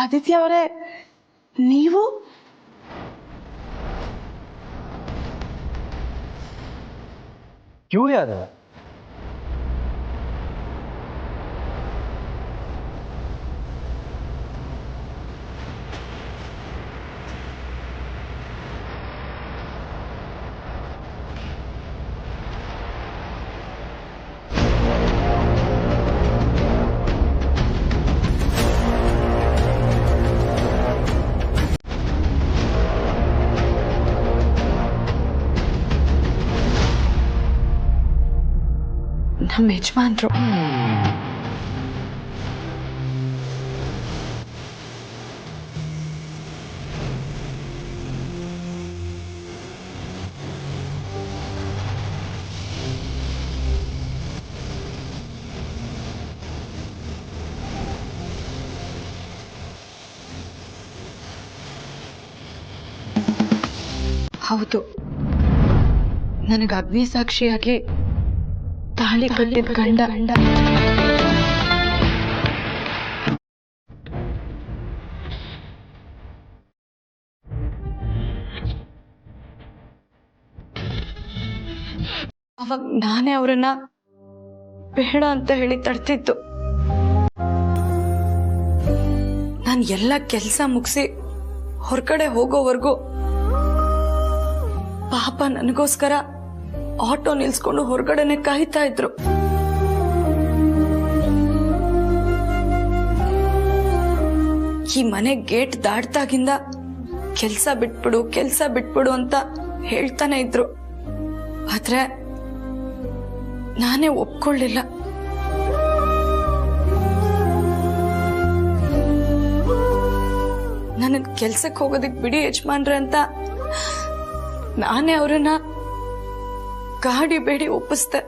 ಆದಿತ್ಯ ಅವರೇ, ನೀವು? ಇವಳು ಯಾರು? ನಮ್ಮ ಯಜಮಾನ್ರು. ಹೌದು, ನನಗೆ ಅಗ್ನಿ ಸಾಕ್ಷಿಯಾಗಿ ತಾಳಿ ಕಟ್ಟಿದ ಗಂಡ. ಅವಾಗ ನಾನೇ ಅವರನ್ನ ಬೇಡ ಅಂತ ಹೇಳಿ ತಡ್ತಿತ್ತು. ನಾನು ಎಲ್ಲ ಕೆಲಸ ಮುಗಿಸಿ ಹೊರಗಡೆ ಹೋಗೋವರೆಗೂ ಪಾಪ ನನಗೋಸ್ಕರ ಆಟೋ ನಿಲ್ಸ್ಕೊಂಡು ಹೊರಗಡೆನೆ ಕಾಯ್ತಾ ಇದ್ರು. ಈ ಮನೆ ಗೇಟ್ ದಾಟ್ದಾಗಿಂದ ಕೆಲ್ಸ ಬಿಟ್ಬಿಡು ಅಂತ ಹೇಳ್ತಾನೆ ಇದ್ರು. ಆದ್ರೆ ನಾನೇ ಒಪ್ಕೊಳ್ಳಿಲ್ಲ. ನನಗ್ ಕೆಲ್ಸಕ್ಕೆ ಹೋಗೋದಕ್ ಬಿಡಿ ಯಜಮಾನ್ರೆ ಅಂತ ನಾನೇ ಅವ್ರನ್ನ ಗಾಡಿ ಬೇಡಿ ಒಪ್ಪಿಸ್ದೆ.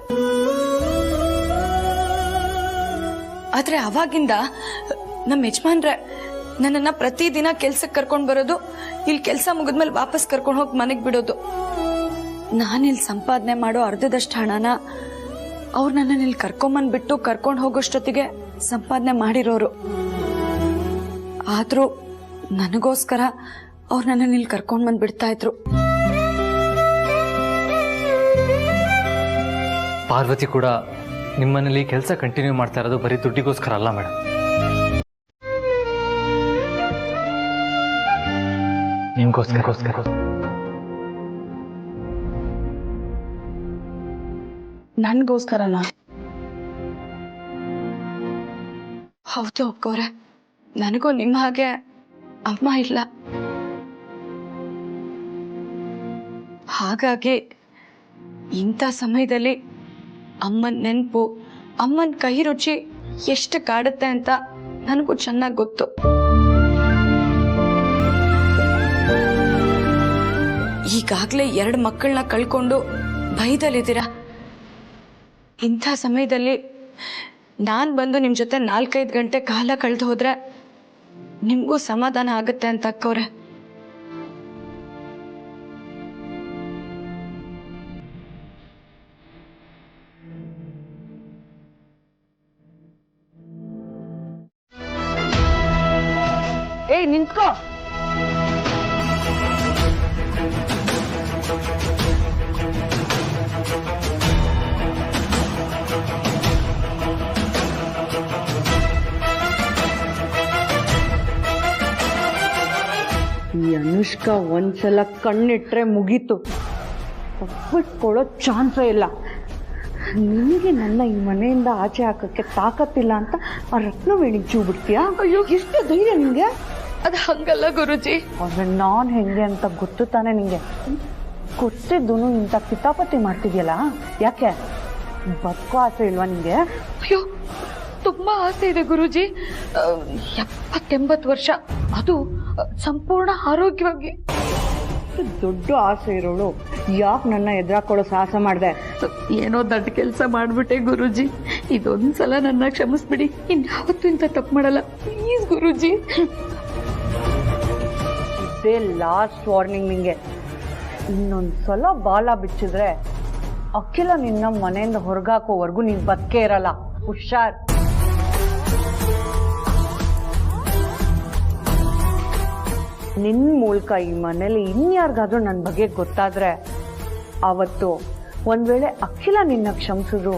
ಆದ್ರೆ ಅವಾಗಿಂದ ನಮ್ಮ ಯಜಮಾನ್ರೆ ನನ್ನನ್ನ ಪ್ರತಿದಿನ ಕೆಲ್ಸಕ್ಕೆ ಕರ್ಕೊಂಡ್ ಬರೋದು, ಇಲ್ಲಿ ಕೆಲ್ಸ ಮುಗಿದ್ಮೇಲೆ ವಾಪಸ್ ಕರ್ಕೊಂಡು ಹೋಗಿ ಮನೆಗ್ ಬಿಡೋದು. ನಾನಿಲ್ಲಿ ಸಂಪಾದನೆ ಮಾಡೋ ಅರ್ಧದಷ್ಟು ಹಣನ ಅವ್ರು ನನ್ನನ್ನ ಇಲ್ಲಿ ಕರ್ಕೊಂಬಂದ್ಬಿಟ್ಟು ಕರ್ಕೊಂಡು ಹೋಗೋಷ್ಟೊತ್ತಿಗೆ ಸಂಪಾದನೆ ಮಾಡಿರೋರು. ಆದ್ರೂ ನನಗೋಸ್ಕರ ಅವ್ರು ನನ್ನನ್ನ ಇಲ್ಲಿ ಕರ್ಕೊಂಡ್ ಬಂದ್ ಬಿಡ್ತಾ ಇದ್ರು. ಪಾರ್ವತಿ ಕೂಡ ನಿಮ್ಮನೇಲಿ ಕೆಲಸ ಕಂಟಿನ್ಯೂ ಮಾಡ್ತಾ ಇರೋದು ಬರೀ ದುಡ್ಡಿಗೋಸ್ಕರ ಅಲ್ಲ ಮೇಡಮ್. ನಿಮ್ಗೋಸ್ಕರ. ನನ್ಗೋಸ್ಕರನಾ? ಹೌದು ಅಕ್ಕೋರೆ, ನನಗೂ ನಿಮ್ಮ ಹಾಗೆ ಅಮ್ಮ ಇಲ್ಲ. ಹಾಗಾಗಿ ಇಂಥ ಸಮಯದಲ್ಲಿ ಅಮ್ಮನ ನೆನಪು, ಅಮ್ಮನ ಕೈ ರುಚಿ ಎಷ್ಟು ಕಾಡುತ್ತೆ ಅಂತ ನನಗೂ ಚೆನ್ನಾಗಿ ಗೊತ್ತು. ಈಗಾಗ್ಲೇ 2 ಮಕ್ಕಳನ್ನ ಕಳ್ಕೊಂಡು ಭಯದಲ್ಲಿದ್ದೀರಾ. ಇಂಥ ಸಮಯದಲ್ಲಿ ನಾನು ಬಂದು ನಿಮ್ಮ ಜೊತೆ 4-5 ಗಂಟೆ ಕಾಲ ಕಳೆದು ಹೋದ್ರೆ ನಿಮಗೂ ಸಮಾಧಾನ ಆಗುತ್ತೆ ಅಂತ ಅಕ್ಕವ್ರೆ. ಏಯ್ ನಿಂತ್ಕೋ. ಈ ಅನುಷ್ಕಾ ಒಂದ್ಸಲ ಕಣ್ಣಿಟ್ರೆ ಮುಗೀತು, ತಪ್ಪಿಟ್ಕೊಳ್ಳೋ ಚಾನ್ಸೇ ಇಲ್ಲ. ನಿನಗೆ ನನ್ನ ಈ ಮನೆಯಿಂದ ಆಚೆ ಹಾಕಕ್ಕೆ ತಾಕತ್ತಿಲ್ಲ ಅಂತ ಆ ರತ್ನವೇಣಿಗೆ ಚೂ ಬಿಡ್ತೀಯಾ? ಅಯ್ಯೋ ಎಷ್ಟು ಧೈರ್ಯ ನಿಂಗೆ? ಅದು ಹಂಗಲ್ಲ ಗುರುಜಿ. ಆದ್ರೆ ನಾನ್ ಹೆಂಗೆ ಅಂತ ಗೊತ್ತು ತಾನೆ ನಿಂಗೆ. ಗೊತ್ತಿದ್ದು ಇಂಥ ಕಿತಾಪತಿ ಮಾಡ್ತಿದ್ಯಲ್ಲ, ಯಾಕೆ ಬದುಕೋ ಆಸೆ ಇಲ್ವಾ ನಿಂಗೆ? ಅಯ್ಯೋ ತುಂಬಾ ಆಸೆ ಇದೆ ಗುರುಜಿ. 70-80 ವರ್ಷ, ಅದು ಸಂಪೂರ್ಣ ಆರೋಗ್ಯವಾಗಿ. ದೊಡ್ಡ ಆಸೆ ಇರೋಳು ಯಾಕೆ ನನ್ನ ಎದುರಾಕೊಳ್ಳೋ ಸಾಹಸ ಮಾಡಿದೆ? ಏನೋ ದೊಡ್ಡ ಕೆಲಸ ಮಾಡ್ಬಿಟ್ಟೆ ಗುರುಜಿ. ಇದೊಂದ್ಸಲ ನನ್ನ ಕ್ಷಮಿಸ್ಬಿಡಿ, ಇನ್ಯಾವತ್ತೂ ಇಂಥ ತಪ್ಪು ಮಾಡಲ್ಲ ಪ್ಲೀಸ್ ಗುರುಜಿ. ಇದೇ ಲಾಸ್ಟ್ ವಾರ್ನಿಂಗ್ ನಿಂಗೆ. ಇನ್ನೊಂದ್ಸಲ ಬಾಲ ಬಿಚ್ಚಿದ್ರೆ ಅಖಿಲ ನಿನ್ನ ಮನೆಯಿಂದ ಹೊರಗಾಕೋವರೆಗೂ ನೀನ್ ಬದುಕೇ ಇರಲ್ಲ. ಹುಷಾರ್. ನಿನ್ ಮೂಲಕ ಈ ಮನೇಲಿ ಇನ್ಯಾರಿಗಾದ್ರೂ ನನ್ನ ಬಗ್ಗೆ ಗೊತ್ತಾದ್ರೆ ಅವತ್ತು ಒಂದ್ ವೇಳೆ ಅಖಿಲ ನಿನ್ನ ಕ್ಷಮಿಸಿದ್ರು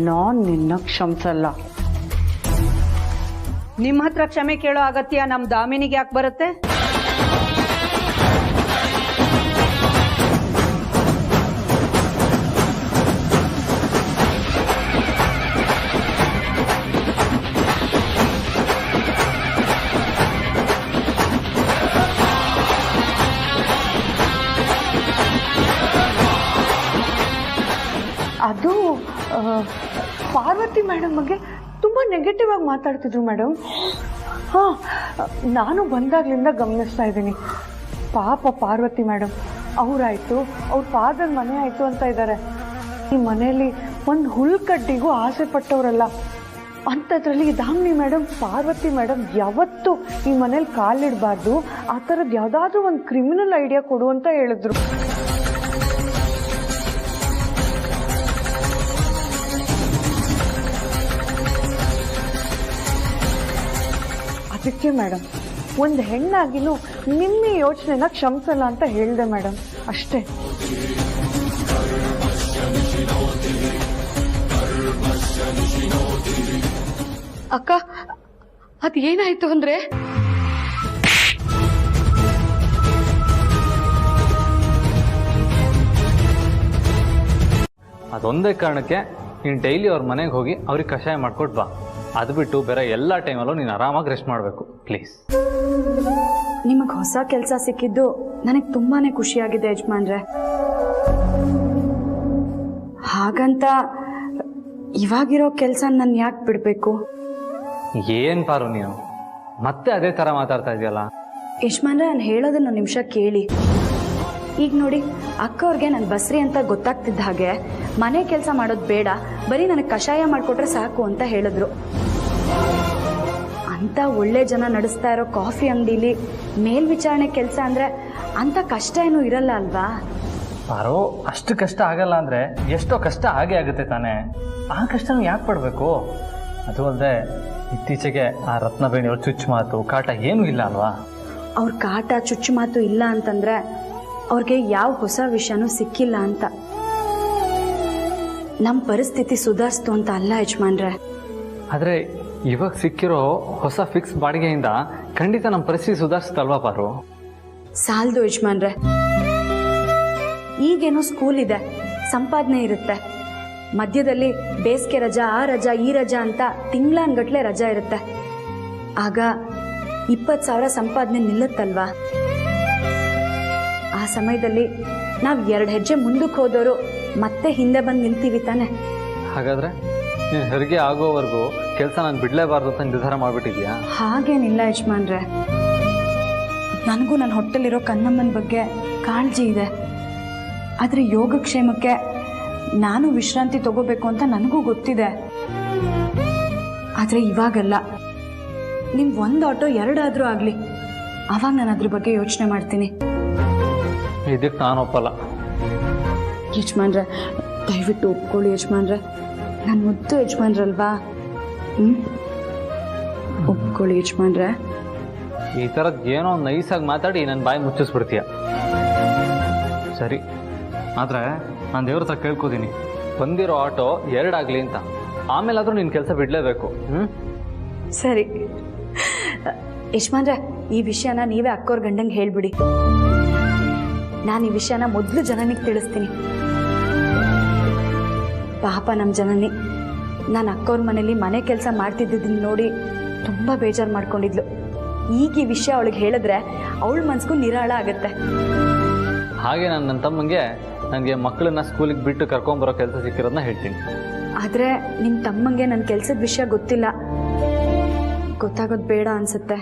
ನಾನ್ ನಿನ್ನ ಕ್ಷಮಿಸಲ್ಲ. ನಿಮ್ಮ ಹತ್ರ ಕ್ಷಮೆ ಕೇಳೋ ಅಗತ್ಯ ನಮ್ ದಾಮಿನಿಗೆ ಯಾಕೆ ಬರುತ್ತೆ? ಅದು ಪಾರ್ವತಿ ಮೇಡಮ್ ಬಗ್ಗೆ ತುಂಬಾ ನೆಗೆಟಿವ್ ಆಗಿ ಮಾತಾಡ್ತಿದ್ರು ಮೇಡಮ್. ಹಾ, ನಾನು ಬಂದಾಗ್ಲಿಂದ ಗಮನಿಸ್ತಾ ಇದ್ದೀನಿ. ಪಾಪ ಪಾರ್ವತಿ ಮೇಡಮ್, ಅವರಾಯ್ತು ಅವ್ರ ಪಾದದ ಮನೆ ಆಯ್ತು ಅಂತ ಇದ್ದಾರೆ. ಈ ಮನೆಯಲ್ಲಿ ಒಂದು ಹುಲ್ಕಡ್ಡಿಗೂ ಆಸೆ ಪಟ್ಟವರಲ್ಲ. ಅಂಥದ್ರಲ್ಲಿ ದಾಮಿನಿ ಮೇಡಮ್, ಪಾರ್ವತಿ ಮೇಡಮ್ ಯಾವತ್ತೂ ಈ ಮನೇಲಿ ಕಾಲಿಡಬಾರ್ದು, ಆ ಥರದ್ದು ಯಾವುದಾದ್ರೂ ಒಂದು ಕ್ರಿಮಿನಲ್ ಐಡಿಯಾ ಕೊಡು ಅಂತ ಹೇಳಿದ್ರು. ಅದಕ್ಕೆ ಮೇಡಮ್, ಒಂದು ಹೆಣ್ಣಾಗಿನೂ ನಿಮ್ಮ ಯೋಚನೆನ ಕ್ಷಮಿಸಲ್ಲ ಅಂತ ಹೇಳಿದೆ ಮೇಡಮ್, ಅಷ್ಟೇ. ಅಕ್ಕ, ಅದು ಏನಾಯ್ತು ಅಂದ್ರೆ, ಅದೊಂದೇ ಕಾರಣಕ್ಕೆ ನೀನು ಡೈಲಿ ಅವ್ರ ಮನೆಗೆ ಹೋಗಿ ಅವ್ರಿಗೆ ಕಷಾಯ ಮಾಡ್ಕೊಟ್ ಬಾ. ಅದು ಬಿಟ್ಟು ಬೇರೆ ಎಲ್ಲ ಟೈಮಲ್ಲೂ ನೀನು ಆರಾಮಾಗಿ ರೆಸ್ಟ್ ಮಾಡಬೇಕು ಪ್ಲೀಸ್. ನಿಮಗೆ ಹೊಸ ಕೆಲಸ ಸಿಕ್ಕಿದ್ದು ನನಗೆ ತುಂಬಾನೇ ಖುಷಿಯಾಗಿದೆ ಯಜಮಾನ್ರೆ. ಹಾಗಂತ ಇವಾಗಿರೋ ಕೆಲಸ ನಾನು ಯಾಕೆ ಬಿಡಬೇಕು? ಏನು ಪಾರು ನೀನು ಮತ್ತೆ ಅದೇ ಥರ ಮಾತಾಡ್ತಾ ಇದೆಯಲ್ಲ? ಯಜಮಾನ್ರೆ, ನಾನು ಹೇಳೋದನ್ನ ನಿಮಿಷ ಕೇಳಿ. ಈಗ ನೋಡಿ, ಅಕ್ಕ ಅವ್ರಿಗೆ ನಾನು ಬಸ್ರಿ ಅಂತ ಗೊತ್ತಾಗ್ತಿದ್ದ ಹಾಗೆ ಮನೆ ಕೆಲಸ ಮಾಡೋದು ಬೇಡ, ಬರೀ ನನಗೆ ಕಷಾಯ ಮಾಡಿಕೊಟ್ರೆ ಸಾಕು ಅಂತ ಹೇಳಿದ್ರು. ಅಂತ ಒಳ್ಳೆ ಜನ ನಡೆಸ್ತಾ ಇರೋ ಕಾಫಿ ಅಂಗಡಿಲಿ ಮೇಲ್ವಿಚಾರಣೆ ಕೆಲಸ ಅಂದರೆ ಅಂಥ ಕಷ್ಟ ಏನೂ ಇರಲ್ಲ ಅಲ್ವಾ? ಪಾರು, ಅಷ್ಟು ಕಷ್ಟ ಆಗಲ್ಲ ಅಂದರೆ ಎಷ್ಟೋ ಕಷ್ಟ ಹಾಗೆ ಆಗುತ್ತೆ ತಾನೇ. ಆ ಕಷ್ಟನೂ ಯಾಕೆ ಪಡಬೇಕು? ಅದು ಅಲ್ಲದೆ ಇತ್ತೀಚೆಗೆ ಆ ರತ್ನವೇಣಿಯವ್ರ ಚುಚ್ಚು ಮಾತು ಕಾಟ ಏನೂ ಇಲ್ಲ ಅಲ್ವಾ? ಅವ್ರ ಕಾಟ ಚುಚ್ಚು ಮಾತು ಇಲ್ಲ ಅಂತಂದರೆ ಅವ್ರಿಗೆ ಯಾವ ಹೊಸ ವಿಷಯನೂ ಸಿಕ್ಕಿಲ್ಲ ಅಂತ. ನಮ್ಮ ಪರಿಸ್ಥಿತಿ ಸುಧಾರಿಸ್ತು ಅಂತ ಅಲ್ಲ ಯಜಮಾನ್ರೆ. ಆದರೆ ಇವಾಗ ಸಿಕ್ಕಿರೋ ಹೊಸ ಫಿಕ್ಸ್ ಬಾಡಿಗೆಯಿಂದ ಖಂಡಿತ ನಮ್ಮ ಪರಿಸ್ಥಿತಿ ಸುಧಾರಿಸುತ್ತಲ್ವಾ ಪಾರು? ಸಾಲದು ಯಜಮಾನ್ರೆ. ಈಗೇನೋ ಸ್ಕೂಲ್ ಇದೆ, ಸಂಪಾದನೆ ಇರುತ್ತೆ, ಮಧ್ಯದಲ್ಲಿ ಬೇಸಿಗೆ ರಜಾ, ಆ ರಜಾ, ಈ ರಜಾ ಅಂತ ತಿಂಗಳಾನ್ಗಟ್ಲೆ ರಜಾ ಇರುತ್ತೆ. ಆಗ 20,000 ಸಂಪಾದನೆ ನಿಲ್ಲುತ್ತಲ್ವಾ? ಆ ಸಮಯದಲ್ಲಿ ನಾವು 2 ಹೆಜ್ಜೆ ಮುಂದಕ್ಕೆ ಹೋದವರು ಮತ್ತೆ ಹಿಂದೆ ಬಂದು ನಿಲ್ತೀವಿ ತಾನೆ. ಹಾಗಾದ್ರೆ ನೀನು ಹೆರಿಗೆ ಆಗೋವರೆಗೂ ಕೆಲಸ ನಾನು ಬಿಡಲೇಬಾರ್ದು ಅಂತ ನಿರ್ಧಾರ ಮಾಡಿಬಿಟ್ಟಿದ್ಯಾ? ಹಾಗೇನಿಲ್ಲ ಯಜಮಾನ್ರೆ. ನನಗೂ ನನ್ನ ಹೊಟ್ಟೆಲಿರೋ ಕನ್ನಮ್ಮನ ಬಗ್ಗೆ ಕಾಳಜಿ ಇದೆ. ಆದರೆ ಯೋಗಕ್ಷೇಮಕ್ಕೆ ನಾನು ವಿಶ್ರಾಂತಿ ತಗೋಬೇಕು ಅಂತ ನನಗೂ ಗೊತ್ತಿದೆ. ಆದರೆ ಇವಾಗಲ್ಲ. ನಿಮ್ಗೆ 1 ಆಟೋ 2 ಆದರೂ ಆಗಲಿ, ಆವಾಗ ನಾನು ಅದ್ರ ಬಗ್ಗೆ ಯೋಚನೆ ಮಾಡ್ತೀನಿ. ಇದಕ್ಕೆ ನಾನು ಒಪ್ಪಲ್ಲ. ಯಜಮಾನ್ರೆ, ದಯವಿಟ್ಟು ಒಪ್ಕೊಳ್ಳಿ ಯಜಮಾನ್ರೆ. ನಾನು ಮುದ್ದು ಯಜಮಾನ್ರಲ್ವಾ? ಒಪ್ಕೊಳ್ಳಿ ಯಜಮಾನ್ರೆ. ಈ ಥರದ್ದು ಏನೋ ನೈಸಾಗಿ ಮಾತಾಡಿ ನನ್ನ ಬಾಯಿ ಮುಚ್ಚಿಸ್ಬಿಡ್ತೀಯ. ಸರಿ, ಆದರೆ ನಾನು ದೇವ್ರ ಹತ್ರ ಕೇಳ್ಕೊತೀನಿ, ಬಂದಿರೋ ಆಟೋ 2 ಆಗಲಿ ಅಂತ. ಆಮೇಲಾದರೂ ನಿನ್ನ ಕೆಲಸ ಬಿಡಲೇಬೇಕು. ಸರಿ ಯಜಮಾನ್ರೆ, ಈ ವಿಷಯನ ನೀವೇ ಅಕ್ಕೋರ್ ಗಂಡಂಗೆ ಹೇಳ್ಬಿಡಿ. ನಾನು ಈ ವಿಷಯನ ಮೊದಲು ಜನನಿಗೆ ತಿಳಿಸ್ತೀನಿ. ಪಾಪ ನಮ್ಮ ಜನನಿ ನಾನು ಅಕ್ಕೋರ್ ಮನೇಲಿ ಮನೆ ಕೆಲಸ ಮಾಡ್ತಿದ್ದದನ್ನ ನೋಡಿ ತುಂಬ ಬೇಜಾರು ಮಾಡ್ಕೊಂಡಿದ್ಲು. ಈಗ ಈ ವಿಷಯ ಅವಳಿಗೆ ಹೇಳಿದ್ರೆ ಅವಳ ಮನ್ಸಿಗೂ ನಿರಾಳ ಆಗುತ್ತೆ. ಹಾಗೆ ನಾನು ನನ್ನ ತಮ್ಮಂಗೆ ನನಗೆ ಮಕ್ಕಳನ್ನ ಸ್ಕೂಲಿಗೆ ಬಿಟ್ಟು ಕರ್ಕೊಂಬರೋ ಕೆಲಸ ಸಿಕ್ಕಿರೋದನ್ನ ಹೇಳ್ತೀನಿ. ಆದರೆ ನಿಮ್ಮ ತಮ್ಮಂಗೆ ನನ್ನ ಕೆಲಸದ ವಿಷಯ ಗೊತ್ತಿಲ್ಲ. ಗೊತ್ತಾಗೋದು ಬೇಡ ಅನ್ಸುತ್ತೆ.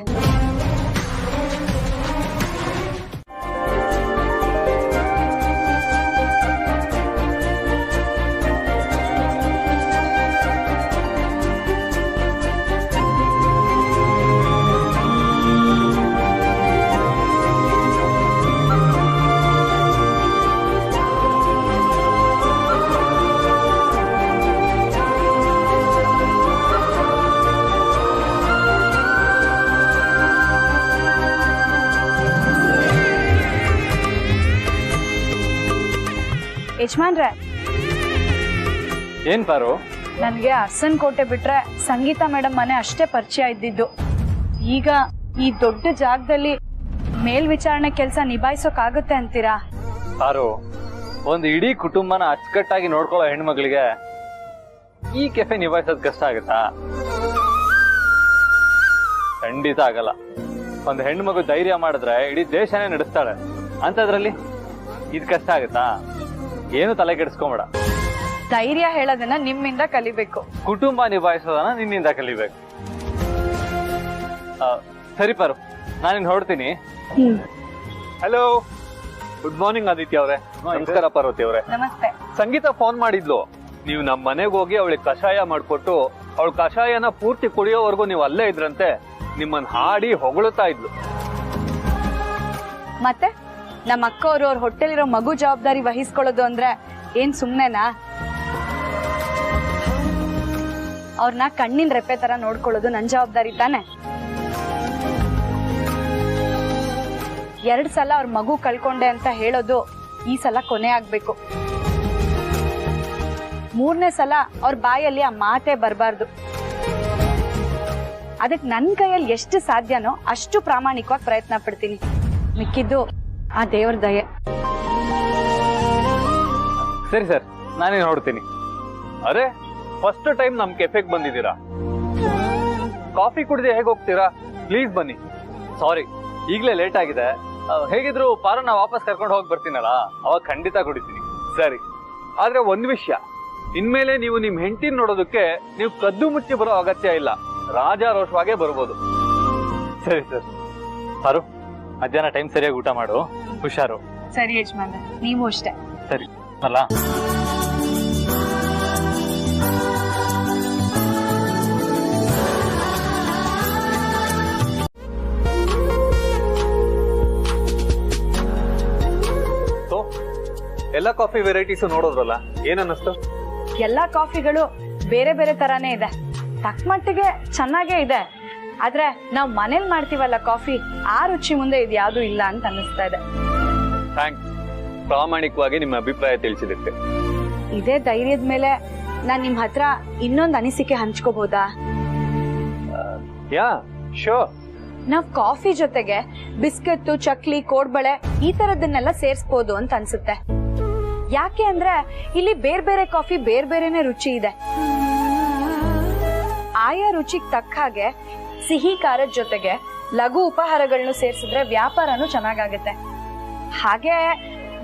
ಯಜಮಾನ್ರೆ, ಏನ್ ಪಾರು? ನನಗೆ ಅರ್ಸನ್ ಕೋಟೆ ಬಿಟ್ರೆ ಸಂಗೀತ ಮೇಡಮ್ ಮನೆ ಅಷ್ಟೇ ಪರಿಚಯ ಇದ್ದಿದ್ದು. ಈಗ ಈ ದೊಡ್ಡ ಜಾಗದಲ್ಲಿ ಮೇಲ್ವಿಚಾರಣೆ ಕೆಲಸ ನಿಭಾಯಿಸೋಕಾಗುತ್ತೆ ಅಂತೀರಾ? ಪಾರು, ಒಂದು ಇಡೀ ಕುಟುಂಬನ ಅಚ್ಚುಕಟ್ಟಾಗಿ ನೋಡ್ಕೊಳ್ಳೋ ಹೆಣ್ಮಕ್ಳಿಗೆ ಈ ಕೆಫೆ ನಿಭಾಯಿಸೋದು ಕಷ್ಟ ಆಗುತ್ತಾ? ಖಂಡಿತ ಆಗಲ್ಲ. ಒಂದು ಹೆಣ್ಮಗು ಧೈರ್ಯ ಮಾಡಿದ್ರೆ ಇಡೀ ದೇಶನೇ ನಡೆಸ್ತಾಳೆ. ಅಂತದ್ರಲ್ಲಿ ಇದು ಕಷ್ಟ ಆಗುತ್ತಾ? ಏನು ತಲೆ ಕೆಡಿಸ್ಕೊಂಬೇಡ. ಧೈರ್ಯ ಹೇಳೋದನ್ನ ನಿಮ್ಮಿಂದ ಕಲಿಬೇಕು. ಕುಟುಂಬ ನಿಭಾಯಿಸೋದನ್ನ ನಿನ್ನಿಂದ ಕಲಿಬೇಕು. ಸರಿ ಪಾರು, ನಾನಿನ್ ಹೊರಡ್ತೀನಿ. ಹಲೋ, ಗುಡ್ ಮಾರ್ನಿಂಗ್ ಆದಿತ್ಯ ಅವರೇ. ನಮಸ್ಕಾರ ಪಾರ್ವತಿ ಅವರೇ. ನಮಸ್ತೆ. ಸಂಗೀತ ಫೋನ್ ಮಾಡಿದ್ಲು. ನೀವು ನಮ್ಮ ಮನೆಗೆ ಹೋಗಿ ಅವಳಿಗೆ ಕಷಾಯ ಮಾಡ್ಕೊಟ್ಟು ಅವಳ ಕಷಾಯನ ಪೂರ್ತಿ ಕುಡಿಯೋವರೆಗೂ ನೀವು ಅಲ್ಲೇ ಇದ್ರಂತೆ. ನಿಮ್ಮನ್ನ ಹಾಡಿ ಹೊಗಳುತ್ತಾ ಇದ್ಲು. ಮತ್ತೆ ನಮ್ಮ ಅಕ್ಕ ಅವ್ರ ಹೊಟ್ಟೆಲಿರೋ ಮಗು ಜವಾಬ್ದಾರಿ ವಹಿಸ್ಕೊಳ್ಳೋದು ಅಂದ್ರೆ ಏನ್ ಸುಮ್ನೆನಾ? ಅವ್ರನ್ನ ಕಣ್ಣಿನ ರೆಪ್ಪೆ ತರ ನೋಡ್ಕೊಳ್ಳೋದು ನನ್ ಜವಾಬ್ದಾರಿ ತಾನೆ. 2 ಸಲ ಅವ್ರ ಮಗು ಕಳ್ಕೊಂಡೆ ಅಂತ ಹೇಳೋದು ಈ ಸಲ ಕೊನೆ ಆಗ್ಬೇಕು. 3ನೇ ಸಲ ಅವ್ರ ಬಾಯಲ್ಲಿ ಆ ಮಾತೇ ಬರಬಾರ್ದು. ಅದಕ್ಕೆ ನನ್ನ ಕೈಯಲ್ಲಿ ಎಷ್ಟು ಸಾಧ್ಯನೋ ಅಷ್ಟು ಪ್ರಾಮಾಣಿಕವಾಗಿ ಪ್ರಯತ್ನ ಪಡ್ತೀನಿ. ಮಿಕ್ಕಿದ್ದು ಆ ದೇವ್ರ ದಯೆ. ಸರಿ ಸರ್, ನಾನೇನು ಹೊರಡ್ತೀನಿ. ಅರೆ, ಫಸ್ಟ್ ಟೈಮ್ ನಮ್ ಕೆಫೆಗೆ ಬಂದಿದ್ದೀರಾ. ಕಾಫಿ ಕುಡಿದೆ ಹೇಗೆ ಹೋಗ್ತೀರಾ? ಪ್ಲೀಸ್ ಬನ್ನಿ. ಸಾರಿ, ಈಗಲೇ ಲೇಟ್ ಆಗಿದೆ. ಹೇಗಿದ್ರು ಪಾರನ್ನ ವಾಪಸ್ ಕರ್ಕೊಂಡು ಹೋಗಿ ಬರ್ತೀನಲ್ಲ, ಅವಾಗ ಖಂಡಿತ ಕುಡಿತೀನಿ. ಸರಿ, ಆದ್ರೆ ಒಂದ್ ವಿಷಯ, ಇನ್ಮೇಲೆ ನೀವು ನಿಮ್ ಹೆಂಡತಿನ ನೋಡೋದಕ್ಕೆ ನೀವು ಕದ್ದು ಮುಚ್ಚಿ ಬರೋ ಅಗತ್ಯ ಇಲ್ಲ. ರಾಜಾರೋಷವಾಗೇ ಬರ್ಬೋದು. ಸರಿ ಸರ್. ಪಾರು, ಮಧ್ಯಾಹ್ನ ಟೈಮ್ ಸರಿಯಾಗಿ ಊಟ ಮಾಡು. ಹುಷಾರು. ಸರಿ ಯಜಮಾನ್ರೆ, ನೀವು ಅಷ್ಟೇ. ಸರಿ ಅಲ್ಲ? ಎಲ್ಲ ಕಾಫಿ ವೆರೈಟೀಸ್ ನೋಡೋದ್ರಲ್ಲ, ಏನ್ ಅನ್ನಿಸ್ತು? ಎಲ್ಲಾ ಕಾಫಿಗಳು ಬೇರೆ ಬೇರೆ ತರಾನೇ ಇದೆ. ತಕ್ಕ ಮಟ್ಟಿಗೆ ಚೆನ್ನಾಗೇ ಇದೆ. ಆದ್ರೆ ನಾವ್ ಮನೇಲಿ ಮಾಡ್ತೀವಲ್ಲ ಕಾಫಿ, ಆ ರುಚಿ ಮುಂದೆ ಇದು ಯಾವ್ದು ಇಲ್ಲ ಅಂತ ಅನ್ನಿಸ್ತಾ ಇದೆ. ಥ್ಯಾಂಕ್ಸ್, ಪ್ರಾಮಾಣಿಕವಾಗಿ ನಿಮ್ಮ ಅಭಿಪ್ರಾಯ ತಿಳಿಸಿದಕ್ಕೆ. ಇದೇ ಧೈರ್ಯದ ಮೇಲೆ ನಾನ್ ನಿಮ್ ಹತ್ರ ಇನ್ನೊಂದು ಅನಿಸಿಕೆ ಹಂಚ್ಕೋಬಹುದಾ? ಯಾ, ಶೋರ್. ನಾವ್ ಕಾಫಿ ಜೊತೆಗೆ ಬಿಸ್ಕೆಟ್, ಚಕ್ಲಿ, ಕೋಡ್ಬಳೆ ಈ ತರದನ್ನೆಲ್ಲ ಸೇರ್ಸ್ಬೋದು ಅಂತ ಅನ್ಸುತ್ತೆ. ಯಾಕೆ ಅಂದ್ರೆ ಇಲ್ಲಿ ಬೇರೆ ಬೇರೆ ಕಾಫಿ ಬೇರೆ ಬೇರೆನೆ ರುಚಿ ಇದೆ. ಆಯಾ ರುಚಿಗೆ ತಕ್ಕ ಹಾಗೆ ಸಿಹಿ ಖಾರದ ಜೊತೆಗೆ ಲಘು ಉಪಹಾರಗಳನ್ನು ಸೇರಿಸಿದ್ರೆ ವ್ಯಾಪಾರನೂ ಚೆನ್ನಾಗಾಗತ್ತೆ. ಹಾಗೆ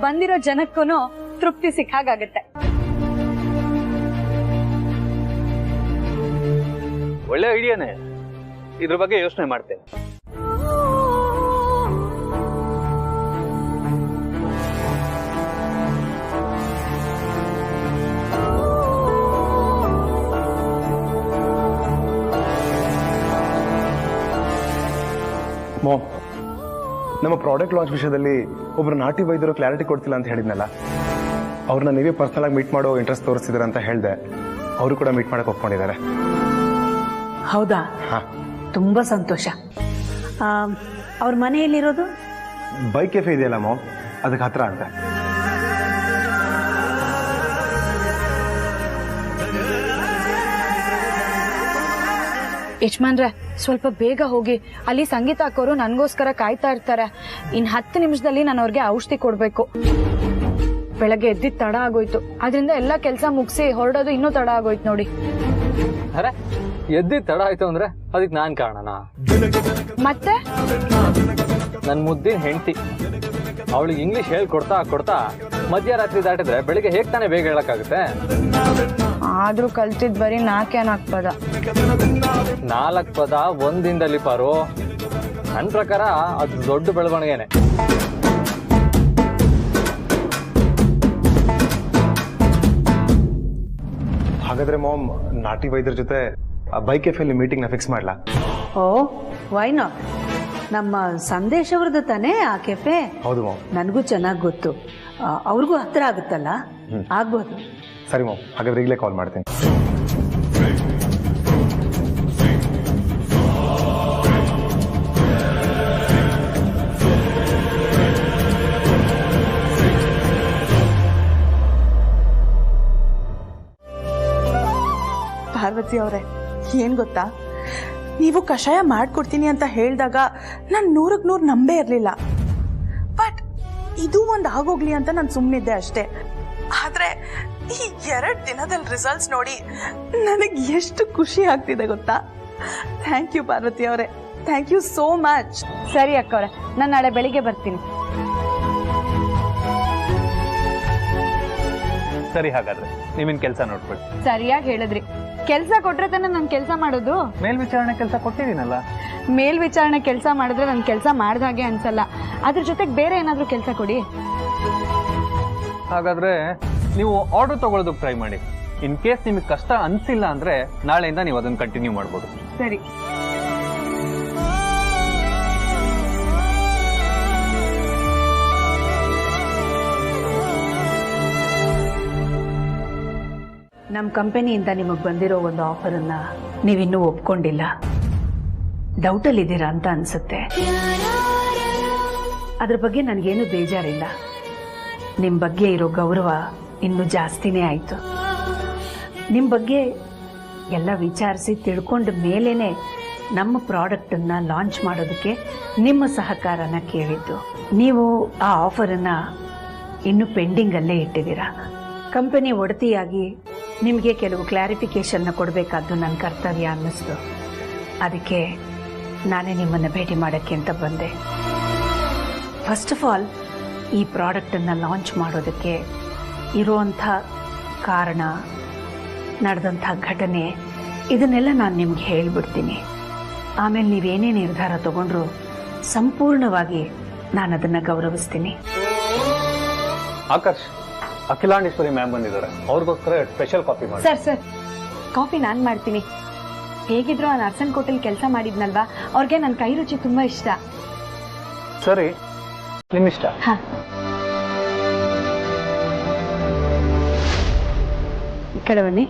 ಬಂದಿರೋ ಜನಕ್ಕೂ ತೃಪ್ತಿ ಸಿಕ್ಕಾಗತ್ತೆ. ಒಳ್ಳೆ ಐಡಿಯಾನೇ. ಇದ್ರ ಬಗ್ಗೆ ಯೋಚನೆ ಮಾಡ್ತೇನೆ. ಮೋ, ನಮ್ಮ ಪ್ರಾಡಕ್ಟ್ ಲಾಂಚ್ ವಿಷಯದಲ್ಲಿ ಒಬ್ರು ನಾಟಿ ವೈದ್ಯರು ಕ್ಲಾರಿಟಿ ಕೊಡ್ತಿಲ್ಲ ಅಂತ ಹೇಳಿದ್ನಲ್ಲ, ಅವ್ರನ್ನ ನೀವೇ ಪರ್ಸನಲ್ ಆಗಿ ಮೀಟ್ ಮಾಡೋ ಇಂಟ್ರೆಸ್ಟ್ ತೋರಿಸಿದ್ರೆ ಅಂತ ಹೇಳಿದೆ. ಅವರು ಕೂಡ ಮೀಟ್ ಮಾಡಕ್ಕೆ ಒಪ್ಕೊಂಡಿದ್ದಾರೆ. ಹೌದಾ? ತುಂಬಾ ಸಂತೋಷ. ಅವ್ರ ಮನೆಯಲ್ಲಿರೋದು? ಬೈಕ್ ಕೆಫೆ ಇದೆಯಲ್ಲ ಮೋ, ಅದಕ್ಕೆ ಹತ್ರ ಅಂತ. ಯಜಮಾನ್ರೆ, ಸ್ವಲ್ಪ ಬೇಗ ಹೋಗಿ. ಅಲ್ಲಿ ಸಂಗೀತ ಹಾಕೋರು ನನಗೋಸ್ಕರ ಕಾಯ್ತಾ ಇರ್ತಾರೆ. ಇನ್ 10 ನಿಮಿಷದಲ್ಲಿ ನಾನು ಅವ್ರಿಗೆ ಔಷಧಿ ಕೊಡ್ಬೇಕು. ಬೆಳಗ್ಗೆ ಎದ್ದಿದ್ ತಡ ಆಗೋಯ್ತು, ಅದರಿಂದ ಎಲ್ಲಾ ಕೆಲಸ ಮುಗಿಸಿ ಹೊರಡೋದು ಇನ್ನೂ ತಡ ಆಗೋಯ್ತು ನೋಡಿ. ಅರೆ, ಎದ್ದಿದ್ ತಡ ಆಯ್ತು ಅಂದ್ರೆ ಅದಕ್ಕೆ ನಾನ್ ಕಾರಣನಾ? ಮತ್ತೆ ನನ್ ಮುದ್ದಿನ ಹೆಂಡತಿ, ಅವಳಿಗೆ ಇಂಗ್ಲಿಷ್ ಹೇಳ್ಕೊಡ್ತಾ ಕೊಡ್ತಾ ಮಧ್ಯರಾತ್ರಿ ದಾಟಿದ್ರೆ ಬೆಳಿಗ್ಗೆ ಹೇಗ್ ತಾನೇ ಬೇಗ ಹೇಳಕ್ಕಾಗುತ್ತೆ? ಆದ್ರೂ ಕಲ್ತಿದ್ ಬರೀ 4 ಪದ. 4 ಪದ ಒಂದಿಂದಲ್ಲಿ ಪಾರು. ನನ್ನ ಪ್ರಕಾರ ಅದು ದೊಡ್ಡ ಬೆಳವಣಿಗೆನೆ. ಹಾಗಾದ್ರೆ ಮಾಮ್, ನಾಟಿ ವೈದ್ಯರ ಜೊತೆ ಬೈಕ್ ಕೆಫೆಯಲ್ಲಿ ಮೀಟಿಂಗ್ ನ ಫಿಕ್ಸ್ ಮಾಡ್ಲಾ? ಓ, ವೈ ನಾಟ್? ನಮ್ಮ ಸಂದೇಶ್ ಅವ್ರದ್ದು ತಾನೇ ಆ ಕೆಫೆ? ಹೌದು ಮಾಮ್. ನನಗೂ ಚೆನ್ನಾಗಿ ಗೊತ್ತು. ಅವ್ರಿಗೂ ಹತ್ರ ಆಗುತ್ತಲ್ಲ, ಆಗ್ಬೋದು. ಸರಿ ಮಾಮ್, ಹಾಗಾದ್ರೆ ಈಗಲೇ ಕಾಲ್ ಮಾಡ್ತೀನಿ. ಪಾರ್ವತಿ ಅವರೇ, ಏನ್ ಗೊತ್ತಾ, ನೀವು ಕಷಾಯ ಮಾಡ್ಕೊಡ್ತೀನಿ ಅಂತ ಹೇಳಿದಾಗ ನಾನು 100ಕ್ಕೆ 100 ನಂಬೇ ಇರಲಿಲ್ಲ. ಬಟ್ ಇದು ಒಂದು ಆಗೋಗ್ಲಿ ಅಂತ ನಾನು ಸುಮ್ಮನಿದ್ದೆ ಅಷ್ಟೇ. ಆದ್ರೆ ಈ 2 ದಿನದಲ್ಲಿ ರಿಸಲ್ಟ್ಸ್ ನೋಡಿ ನನಗೆ ಎಷ್ಟು ಖುಷಿ ಆಗ್ತಿದೆ ಗೊತ್ತಾ. ಥ್ಯಾಂಕ್ ಯು ಪಾರ್ವತಿ ಅವರೇ, ಥ್ಯಾಂಕ್ ಯು ಸೋ ಮಚ್. ಸರಿ ಅಕ್ಕವ್ರೆ, ನಾನು ನಾಳೆ ಬೆಳಿಗ್ಗೆ ಬರ್ತೀನಿ. ಸರಿ, ಹಾಗಾದ್ರೆ ನೀವಿನ್ ಕೆಲಸ ನೋಡ್ಕೊಳ್ಳಿ. ಸರಿಯಾಗಿ ಹೇಳಿದ್ರಿ. ಕೆಲ್ಸ ಕೊಟ್ರೆ ತಾನೆ ನನ್ ಕೆಲ್ಸ ಮಾಡೋದು. ಮೇಲ್ವಿಚಾರಣೆ ಕೆಲಸ ಕೊಟ್ಟಿದ್ದೀನಲ್ಲ. ಮೇಲ್ವಿಚಾರಣೆ ಕೆಲಸ ಮಾಡಿದ್ರೆ ನನ್ ಕೆಲ್ಸ ಮಾಡ್ದಾಗೆ ಅನ್ಸಲ್ಲ. ಅದ್ರ ಜೊತೆಗೆ ಬೇರೆ ಏನಾದ್ರೂ ಕೆಲಸ ಕೊಡಿ. ಹಾಗಾದ್ರೆ ನೀವು ಆರ್ಡರ್ ತಗೊಳ್ಳೋದಕ್ಕೆ ಟ್ರೈ ಮಾಡಿ. ಇನ್ ಕೇಸ್ ನಿಮಗೆ ಕಷ್ಟ ಅನ್ಸಿಲ್ಲ ಅಂದ್ರೆ ನಾಳೆಯಿಂದ ನೀವು ಅದನ್ನ ಕಂಟಿನ್ಯೂ ಮಾಡ್ಬೋದು. ಸರಿ. ನಮ್ಮ ಕಂಪನಿಯಿಂದ ನಿಮಗೆ ಬಂದಿರೋ ಒಂದು ಆಫರನ್ನು ನೀವಿನ್ನೂ ಒಪ್ಕೊಂಡಿಲ್ಲ. ಡೌಟಲ್ಲಿದ್ದೀರಾ ಅಂತ ಅನ್ಸುತ್ತೆ. ಅದ್ರ ಬಗ್ಗೆ ನನಗೇನು ಬೇಜಾರಿಲ್ಲ. ನಿಮ್ಮ ಬಗ್ಗೆ ಇರೋ ಗೌರವ ಇನ್ನೂ ಜಾಸ್ತಿನೇ ಆಯಿತು. ನಿಮ್ಮ ಬಗ್ಗೆ ಎಲ್ಲ ವಿಚಾರಿಸಿ ತಿಳ್ಕೊಂಡ ಮೇಲೇ ನಮ್ಮ ಪ್ರಾಡಕ್ಟನ್ನು ಲಾಂಚ್ ಮಾಡೋದಕ್ಕೆ ನಿಮ್ಮ ಸಹಕಾರನ ಕೇಳಿದ್ದು. ನೀವು ಆ ಆಫರನ್ನು ಇನ್ನೂ ಪೆಂಡಿಂಗಲ್ಲೇ ಇಟ್ಟಿದ್ದೀರಾ. ಕಂಪನಿ ಒಡತಿಯಾಗಿ ನಿಮಗೆ ಕೆಲವು ಕ್ಲಾರಿಫಿಕೇಷನ್ನ ಕೊಡಬೇಕಾದ್ದು ನನ್ನ ಕರ್ತವ್ಯ ಅನ್ನಿಸ್ತು. ಅದಕ್ಕೆ ನಾನೇ ನಿಮ್ಮನ್ನು ಭೇಟಿ ಮಾಡೋಕ್ಕೆ ಅಂತ ಬಂದೆ. ಫಸ್ಟ್ ಆಫ್ ಆಲ್, ಈ ಪ್ರಾಡಕ್ಟನ್ನು ಲಾಂಚ್ ಮಾಡೋದಕ್ಕೆ ಇರುವಂಥ ಕಾರಣ, ನಡೆದಂಥ ಘಟನೆ, ಇದನ್ನೆಲ್ಲ ನಾನು ನಿಮ್ಗೆ ಹೇಳಿಬಿಡ್ತೀನಿ. ಆಮೇಲೆ ನೀವೇನೇ ನಿರ್ಧಾರ ತಗೊಂಡ್ರು ಸಂಪೂರ್ಣವಾಗಿ ನಾನು ಅದನ್ನು ಗೌರವಿಸ್ತೀನಿ. ಆಕರ್ಷ್, ಅಖಿಲಾಂಡೇಶ್ವರಿ ಮ್ಯಾಮ್ ಬಂದಿದ್ದಾರೆ. ಅವ್ರಿಗೋಸ್ಕರ ಸ್ಪೆಷಲ್ ಕಾಫಿ ಮಾಡಿ. ಸರ್, ಕಾಫಿ ನಾನು ಮಾಡ್ತೀನಿ. ಹೇಗಿದ್ರು ಆ ನರ್ಸನ್ ಕೋಟೆಲ್ ಕೆಲಸ ಮಾಡಿದ್ನಲ್ವಾ, ಅವ್ರಿಗೆ ನನ್ನ ಕೈ ರುಚಿ ತುಂಬಾ ಇಷ್ಟ. ಸರಿ, ನಿಮ್ಮಿಷ್ಟ. ಹಾ, ಈ ಕಡೆ ಬನ್ನಿ.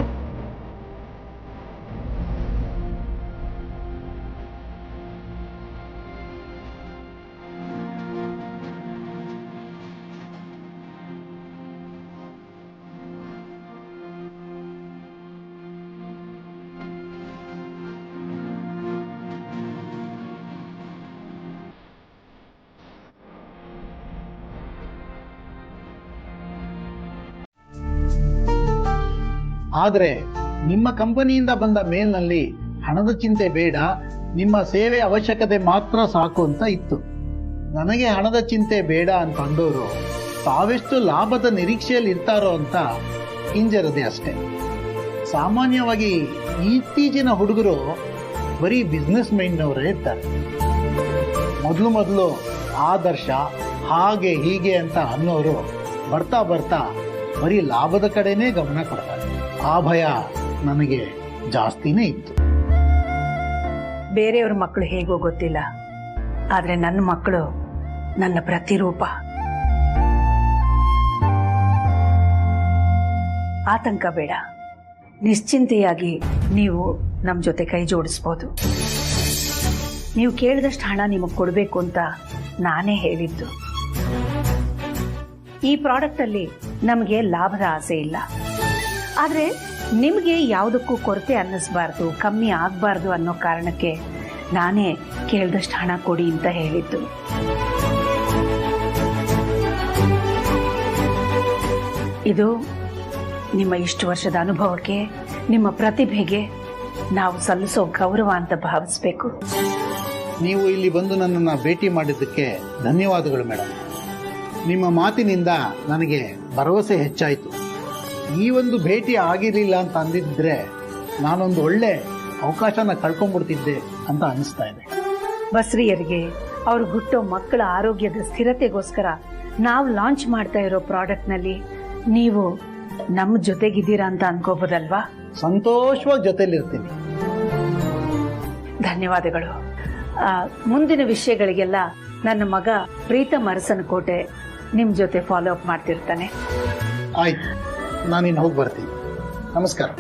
ಆದರೆ ನಿಮ್ಮ ಕಂಪನಿಯಿಂದ ಬಂದ ಮೇಲ್ನಲ್ಲಿ ಹಣದ ಚಿಂತೆ ಬೇಡ, ನಿಮ್ಮ ಸೇವೆ ಅವಶ್ಯಕತೆ ಮಾತ್ರ ಸಾಕು ಅಂತ ಇತ್ತು. ನನಗೆ ಹಣದ ಚಿಂತೆ ಬೇಡ ಅಂತ ಅಂದವರು ತಾವೆಷ್ಟು ಲಾಭದ ನಿರೀಕ್ಷೆಯಲ್ಲಿ ಇರ್ತಾರೋ ಅಂತ ಹಿಂಜರದೆ ಅಷ್ಟೆ. ಸಾಮಾನ್ಯವಾಗಿ ಇತ್ತೀಚಿನ ಹುಡುಗರು ಬರೀ ಬಿಸ್ನೆಸ್ ಮೈಂಡ್ನವರೇ ಇರ್ತಾರೆ. ಮೊದಲು ಆದರ್ಶ ಹಾಗೆ ಹೀಗೆ ಅಂತ ಅನ್ನೋರು ಬರ್ತಾ ಬರ್ತಾ ಬರೀ ಲಾಭದ ಕಡೆನೇ ಗಮನ ಕೊಡ್ತಾರೆ. ಆ ಭಯ ನನಗೆ ಜಾಸ್ತಿನೇ ಇತ್ತು. ಬೇರೆಯವ್ರ ಮಕ್ಕಳು ಹೇಗೋ ಗೊತ್ತಿಲ್ಲ, ಆದ್ರೆ ನನ್ನ ಮಕ್ಕಳು ನನ್ನ ಪ್ರತಿರೂಪ. ಆತಂಕ ಬೇಡ, ನಿಶ್ಚಿಂತೆಯಾಗಿ ನೀವು ನಮ್ಮ ಜೊತೆ ಕೈ ಜೋಡಿಸ್ಬೋದು. ನೀವು ಕೇಳಿದಷ್ಟು ಹಣ ನಿಮಗೆ ಕೊಡಬೇಕು ಅಂತ ನಾನೇ ಹೇಳಿದ್ದು. ಈ ಪ್ರಾಡಕ್ಟಲ್ಲಿ ನಮಗೆ ಲಾಭದ ಆಸೆ ಇಲ್ಲ, ಆದರೆ ನಿಮಗೆ ಯಾವುದಕ್ಕೂ ಕೊರತೆ ಅನ್ನಿಸ್ಬಾರ್ದು, ಕಮ್ಮಿ ಆಗಬಾರ್ದು ಅನ್ನೋ ಕಾರಣಕ್ಕೆ ನಾನೇ ಕೇಳಿದಷ್ಟು ಹಣ ಕೊಡಿ ಅಂತ ಹೇಳಿದ್ದು. ಇದು ನಿಮ್ಮ ಇಷ್ಟು ವರ್ಷದ ಅನುಭವಕ್ಕೆ, ನಿಮ್ಮ ಪ್ರತಿಭೆಗೆ ನಾವು ಸಲ್ಲಿಸೋ ಗೌರವ ಅಂತ ಭಾವಿಸ್ಬೇಕು. ನೀವು ಇಲ್ಲಿ ಬಂದು ನನ್ನನ್ನು ಭೇಟಿ ಮಾಡಿದ್ದಕ್ಕೆ ಧನ್ಯವಾದಗಳು ಮೇಡಮ್. ನಿಮ್ಮ ಮಾತಿನಿಂದ ನನಗೆ ಭರವಸೆ ಹೆಚ್ಚಾಯಿತು. ಈ ಒಂದು ಭೇಟಿ ಆಗಿರಲಿಲ್ಲ ಅಂತ ಅಂದಿದ್ರೆ ನಾನೊಂದು ಒಳ್ಳೆ ಅವಕಾಶನ ಕಳ್ಕೊಂಡ್ಬಿಡ್ತಿದ್ದೆ ಅಂತ ಅನಿಸ್ತಾ ಇದೆ. ಬಸ್ರಿಯರಿಗೆ ಅವ್ರು ಹುಟ್ಟೋ ಮಕ್ಕಳ ಆರೋಗ್ಯದ ಸ್ಥಿರತೆಗೋಸ್ಕರ ನಾವು ಲಾಂಚ್ ಮಾಡ್ತಾ ಇರೋ ಪ್ರಾಡಕ್ಟ್ನಲ್ಲಿ ನೀವು ನಮ್ಮ ಜೊತೆಗಿದ್ದೀರಾ ಅಂತ ಅನ್ಕೋಬೋದಲ್ವಾ? ಸಂತೋಷವಾಗಿ ಜೊತೆಲಿರ್ತೀನಿ. ಧನ್ಯವಾದಗಳು. ಮುಂದಿನ ವಿಷಯಗಳಿಗೆಲ್ಲ ನನ್ನ ಮಗ ಪ್ರೀತಮ್ ಅರಸನಕೋಟೆ ನಿಮ್ಮ ಜೊತೆ ಫಾಲೋ ಅಪ್ ಮಾಡ್ತಿರ್ತಾನೆ. ಆಯ್ತು, ನಾನಿನ್ನು ಹೋಗಿ ಬರ್ತೀನಿ. ನಮಸ್ಕಾರ.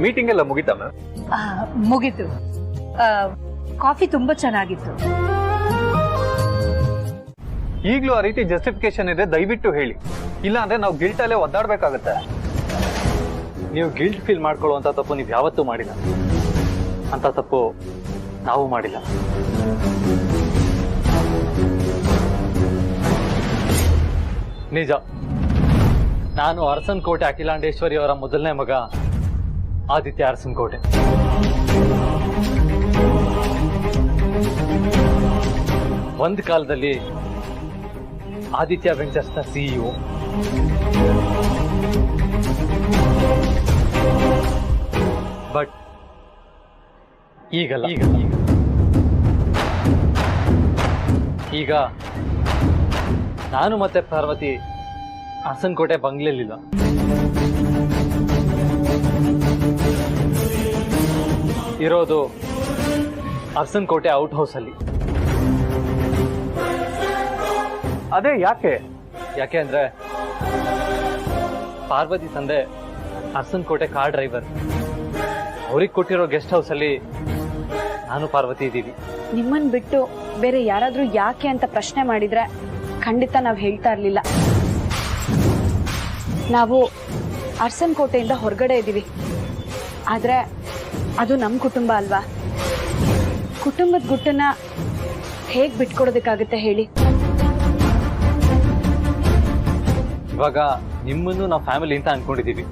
ಮೀಟಿಂಗ್ ಎಲ್ಲ ಮುಗಿತಾ ಮ್ಯಾಮ್? ಮುಗೀತು. ಕಾಫಿ ತುಂಬಾ ಚೆನ್ನಾಗಿತ್ತು. ಈಗಲೂ ಆ ರೀತಿ ಜಸ್ಟಿಫಿಕೇಶನ್ ಇದೆ, ದಯವಿಟ್ಟು ಹೇಳಿ. ಇಲ್ಲ ಅಂದ್ರೆ ನಾವು ಗಿಲ್ಟ್ ಅಲ್ಲೇ ಒದ್ದಾಡ್ಬೇಕಾಗತ್ತೆ. ನೀವು ಗಿಲ್ಟ್ ಫೀಲ್ ಮಾಡ್ಕೊಳ್ಳುವಂತ ತಪ್ಪು ನೀವು ಯಾವತ್ತೂ ಮಾಡಿಲ್ಲ, ಅಂತ ತಪ್ಪು ನಾವು ಮಾಡಿಲ್ಲ. ನಿಜ, ನಾನು ಅರಸನಕೋಟೆ ಅಖಿಲಾಂಡೇಶ್ವರಿ ಅವರ ಮೊದಲನೇ ಮಗ ಆದಿತ್ಯ ಅರಸನಕೋಟೆ. ಒಂದು ಕಾಲದಲ್ಲಿ ಆದಿತ್ಯ ವೆಂಚರ್ಸ್ನ ಸಿಇಒ. ಬಟ್ ಈಗಲ್ಲ. ಈಗ ನಾನು ಮತ್ತೆ ಪಾರ್ವತಿ ಅರಸನಕೋಟೆ ಬಂಗ್ಲೆಲಿಲ್ಲ. ಇರೋದು ಅರಸನಕೋಟೆ ಔಟ್ ಹೌಸ್ ಅಲ್ಲಿ. ಅದೇ ಯಾಕೆ ಅಂದ್ರೆ ಪಾರ್ವತಿ ತಂದೆ ಅರಸನಕೋಟೆ ಕಾರ್ ಡ್ರೈವರ್. ಅವ್ರಿಗೆ ಕೊಟ್ಟಿರೋ ಗೆಸ್ಟ್ ಹೌಸ್ ಅಲ್ಲಿ ನಾನು ಪಾರ್ವತಿ ಇದ್ದೀವಿ. ನಿಮ್ಮನ್ ಬಿಟ್ಟು ಬೇರೆ ಯಾರಾದ್ರೂ ಯಾಕೆ ಅಂತ ಪ್ರಶ್ನೆ ಮಾಡಿದ್ರೆ ಖಂಡಿತ ನಾವು ಹೇಳ್ತಾ ಇರ್ಲಿಲ್ಲ. ನಾವು ಅರಸನಕೋಟೆಯಿಂದ ಹೊರಗಡೆ ಇದ್ದೀವಿ, ಆದ್ರೆ ಅದು ನಮ್ಮ ಕುಟುಂಬ ಅಲ್ವಾ? ಕುಟುಂಬದ ಗುಟ್ಟನ್ನ ಹೇಗ್ ಬಿಟ್ಕೊಡೋದಕ್ಕಾಗತ್ತೆ ಹೇಳಿ? ಇವಾಗ ನಿಮ್ಮನ್ನು ನಾವು ಫ್ಯಾಮಿಲಿ ಅಂತ ಅನ್ಕೊಂಡಿದೀವಿ,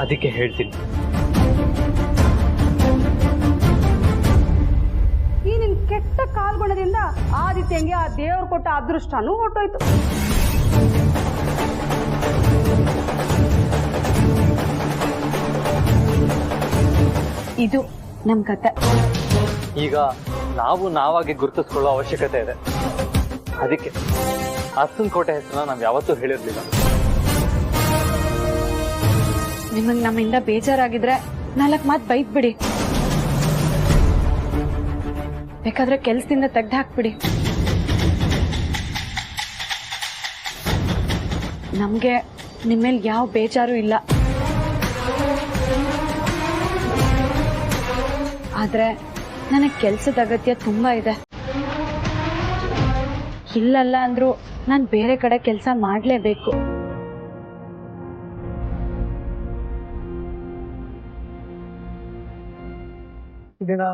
ಅದಕ್ಕೆ ಹೇಳ್ತೀನಿ. ಈ ನಿನ್ ಕೆಟ್ಟ ಕಾಲ್ಗುಣದಿಂದ ಆದಿತ್ಯಂಗೆ ಆ ದೇವ್ರು ಕೊಟ್ಟ ಅದೃಷ್ಟನೂ ಹೊಟ್ಟೋಯ್ತು. ಇದು ನಮ್ ಕತೆ. ಈಗ ನಾವಾಗಿ ಗುರುತಿಸ್ಕೊಳ್ಳೋ ಅವಶ್ಯಕತೆ ಇದೆ. ಅದಕ್ಕೆ ಅರಸನಕೋಟೆ ಹೆಸರನ್ನ ನಾವು ಯಾವತ್ತೂ ಹೇಳಿರ್ಲಿಲ್ಲ. ನಿಮಗ್ ನಮ್ಮಿಂದ ಬೇಜಾರಾಗಿದ್ರೆ 4 ಮಾತು ಬೈದ್ ಬಿಡಿ, ಬೇಕಾದ್ರೆ ಕೆಲ್ಸದಿಂದ ತೆಗ್ದು ಹಾಕ್ಬಿಡಿ. ನಮ್ಗೆ ನಿಮ್ಮೇಲ್ ಯಾವ ಬೇಜಾರು ಇಲ್ಲ. ಆದ್ರೆ ನನಗೆ ಕೆಲ್ಸದ ಅಗತ್ಯ ತುಂಬಾ ಇದೆ. ಇಲ್ಲಲ್ಲ ಅಂದ್ರೂ ನಾನು ಬೇರೆ ಕಡೆ ಕೆಲಸ ಮಾಡ್ಲೇಬೇಕು. ಇದನ್ನ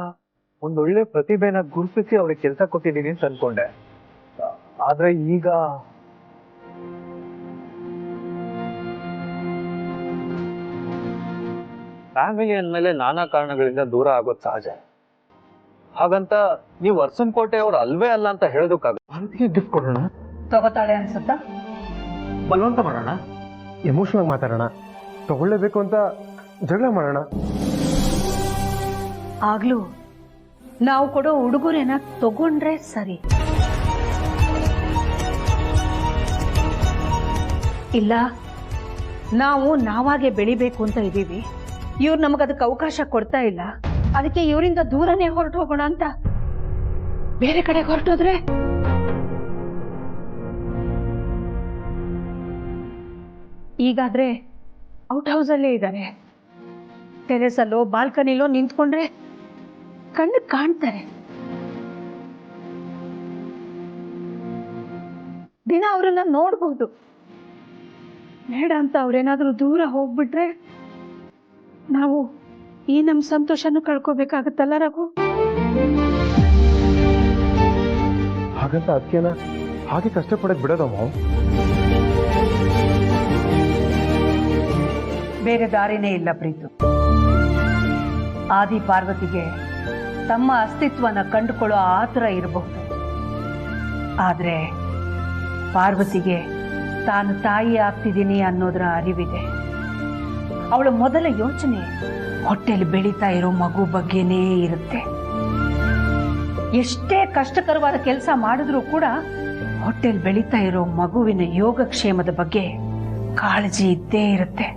ಒಂದೊಳ್ಳೆ ಪ್ರತಿಭೆನ ಗುರುತಿಸಿ ಅವ್ರಿಗೆ ಕೆಲಸ ಕೊಟ್ಟಿದ್ದೀನಿ ಅಂತ ಅನ್ಕೊಂಡೆ. ಆದ್ರೆ ಈಗ ಫ್ಯಾಮಿಲಿ ಅಂದಮೇಲೆ ನಾನಾ ಕಾರಣಗಳಿಂದ ದೂರ ಆಗೋದು ಸಹಜ. ಹಾಗಂತ ನೀವು ಅರ್ಸನ್ಕೋಟೆ ಅವ್ರು ಅಲ್ವೇ ಅಲ್ಲ ಅಂತ ಹೇಳೋದಕ್ಕಾಗ ಗಿಫ್ಟ್ ಕೊಡೋಣ, ತಗೋತಾಳೆ ಅನ್ಸುತ್ತಾ? ಬಲವಂತ ಮಾಡೋಣ, ಎಮೋಷನಲ್ ಆಗಿ ಮಾತಾಡೋಣ, ತಗೊಳ್ಳೇಬೇಕು ಅಂತ ಜಗಳ ಮಾಡೋಣ. ಆಗ್ಲೂ ನಾವು ಕೊಡೋ ಉಡುಗೊರೆನ ತಗೊಂಡ್ರೆ ಸರಿ. ಇಲ್ಲ, ನಾವು ನಾವಾಗೆ ಬೆಳಿಬೇಕು ಅಂತ ಇದ್ದೀವಿ, ಇವ್ರು ನಮಗದಕ್ಕೆ ಅವಕಾಶ ಕೊಡ್ತಾ ಇಲ್ಲ, ಅದಕ್ಕೆ ಇವರಿಂದ ದೂರನೇ ಹೊರಟು ಹೋಗೋಣ ಅಂತ ಬೇರೆ ಕಡೆ ಹೊರಟೋದ್ರೆ ಈಗಾದ್ರೆ ಔಟ್ ಹೌಸಲ್ಲೇ ಇದ್ದಾರೆ. ಟೆರೆಸಲ್ಲೋ ಬಾಲ್ಕನಿಲೋ ನಿಂತ್ಕೊಂಡ್ರೆ ಕಣ್ಣು ಕಾಣ್ತಾರೆ. ದಿನ ಅವರನ್ನ ನೋಡ್ಬೋದು. ಬೇಡ ಅಂತ ಅವ್ರೇನಾದ್ರೂ ದೂರ ಹೋಗ್ಬಿಟ್ರೆ ನಾವು ಈ ನಮ್ಮ ಸಂತೋಷನೂ ಕಳ್ಕೋಬೇಕಾಗತ್ತಲ್ಲ ರಘು. ಹಾಗಂತ ಅದಕ್ಕೆನ ಹಾಗೆ ಕಷ್ಟಪಡಕ್ ಬಿಡೋದಮ್ಮ. ಬೇರೆ ದಾರಿನೇ ಇಲ್ಲ ಪ್ರೀತು. ಆದಿ ಪಾರ್ವತಿಗೆ ತಮ್ಮ ಅಸ್ತಿತ್ವನ ಕಂಡುಕೊಳ್ಳೋ ಆತುರ ಇರಬಹುದು, ಆದ್ರೆ ಪಾರ್ವತಿಗೆ ತಾನು ತಾಯಿ ಆಗ್ತಿದ್ದೀನಿ ಅನ್ನೋದರ ಅರಿವಿದೆ. ಅವಳ ಮೊದಲ ಯೋಚನೆ ಹೊಟ್ಟೆಲಿ ಬೆಳೀತಾ ಇರೋ ಮಗು ಬಗ್ಗೆನೇ ಇರುತ್ತೆ. ಎಷ್ಟೇ ಕಷ್ಟಕರವಾದ ಕೆಲಸ ಮಾಡಿದ್ರೂ ಕೂಡ ಹೊಟ್ಟೆಲಿ ಬೆಳೀತಾ ಇರೋ ಮಗುವಿನ ಯೋಗಕ್ಷೇಮದ ಬಗ್ಗೆ ಕಾಳಜಿ ಇದ್ದೇ ಇರುತ್ತೆ.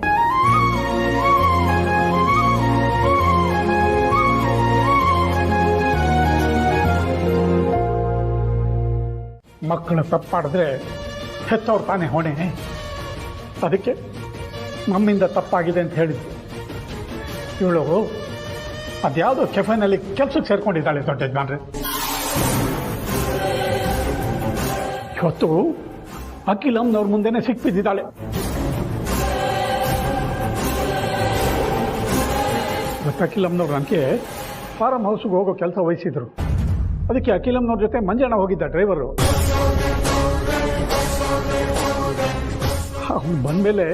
ಮಕ್ಕಳು ತಪ್ಪಾಡಿದ್ರೆ ಹೆತ್ತವ್ರು ತಾನೇ ಹೊಣೆ. ಅದಕ್ಕೆ ನಮ್ಮಿಂದ ತಪ್ಪಾಗಿದೆ ಅಂತ ಹೇಳಿದ್ರು. ಇವಳು ಅದ್ಯಾವುದೋ ಕೆಫೆನಲ್ಲಿ ಕೆಲಸಕ್ಕೆ ಸೇರ್ಕೊಂಡಿದ್ದಾಳೆ ದೊಡ್ಡ ಯಜಮಾನ್ರೆ. ಇವತ್ತು ಅಖಿಲಮ್ನವ್ರ ಮುಂದೆನೆ ಸಿಕ್ಬಿದ್ದಿದ್ದಾಳೆ. ಇವತ್ತು ಅಖಿಲಮ್ನವ್ರು ನನಗೆ ಫಾರಂ ಹೌಸ್ಗೆ ಹೋಗೋ ಕೆಲಸ ವಹಿಸಿದ್ರು. ಅದಕ್ಕೆ ಅಖಿಲಮ್ನವ್ರ ಜೊತೆ ಮಂಜಣ್ಣ ಹೋಗಿದ್ದ ಡ್ರೈವರು. ಅವನು ಬಂದಮೇಲೆ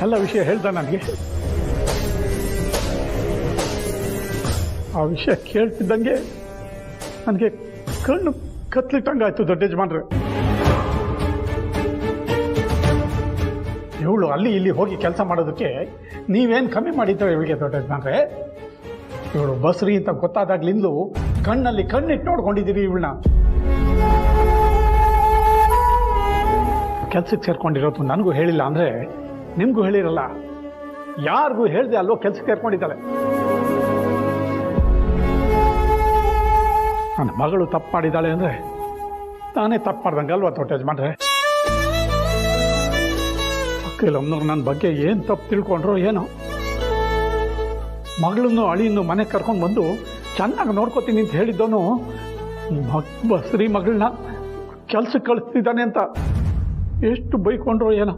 ಎಲ್ಲ ವಿಷಯ ಹೇಳ್ದ ನನಗೆ. ಆ ವಿಷಯ ಕೇಳ್ತಿದ್ದಂಗೆ ನನಗೆ ಕಣ್ಣು ಕತ್ಲಿಟ್ಟಂಗಾಯ್ತು ದೊಡ್ಡ ಯಜಮಾನ್ರೆ. ಇವಳು ಅಲ್ಲಿ ಇಲ್ಲಿ ಹೋಗಿ ಕೆಲಸ ಮಾಡೋದಕ್ಕೆ ನೀವೇನು ಕಮ್ಮಿ ಮಾಡಿದ್ದೋ ಇವಳಿಗೆ ದೊಡ್ಡ ಯಜಮಾನ್ರೆ. ಇವಳು ಬಸ್ರಿ ಅಂತ ಗೊತ್ತಾದಾಗ್ಲಿಂದಲೂ ಕಣ್ಣಲ್ಲಿ ಕಣ್ಣಿಟ್ಟು ನೋಡ್ಕೊಂಡಿದ್ದೀರಿ ಇವಳನ್ನ. ಕೆಲ್ಸಕ್ಕೆ ಸೇರ್ಕೊಂಡಿರೋದು ನನಗೂ ಹೇಳಿಲ್ಲ ಅಂದರೆ ನಿಮಗೂ ಹೇಳಿರಲ್ಲ. ಯಾರಿಗೂ ಹೇಳ್ದೆ ಅಲ್ವೋ ಕೆಲ್ಸಕ್ಕೆ ಸೇರ್ಕೊಂಡಿದ್ದಾಳೆ. ನನ್ನ ಮಗಳು ತಪ್ಪು ಮಾಡಿದ್ದಾಳೆ ಅಂದರೆ ನಾನೇ ತಪ್ಪು ಮಾಡ್ದಂಗೆ ಅಲ್ವಾ ದೊಡ್ಡ ಯಜಮಾನ್ರೆ. ಅಖಿಲಮ್ನವ್ರು ನನ್ನ ಬಗ್ಗೆ ಏನು ತಪ್ಪು ತಿಳ್ಕೊಂಡ್ರೋ ಏನೋ. ಮಗಳನ್ನು ಅಳಿಯನ್ನು ಮನೆಗೆ ಕರ್ಕೊಂಡು ಬಂದು ಚೆನ್ನಾಗಿ ನೋಡ್ಕೋತೀನಿ ಅಂತ ಹೇಳಿದ್ದವನು ಬಸ್ರಿ ಮಗಳನ್ನ ಕೆಲ್ಸಕ್ಕೆ ಕಳಿಸ್ತಿದ್ದಾನೆ ಅಂತ ಎಷ್ಟು ಬೈಕೊಂಡ್ರು ಏನೋ.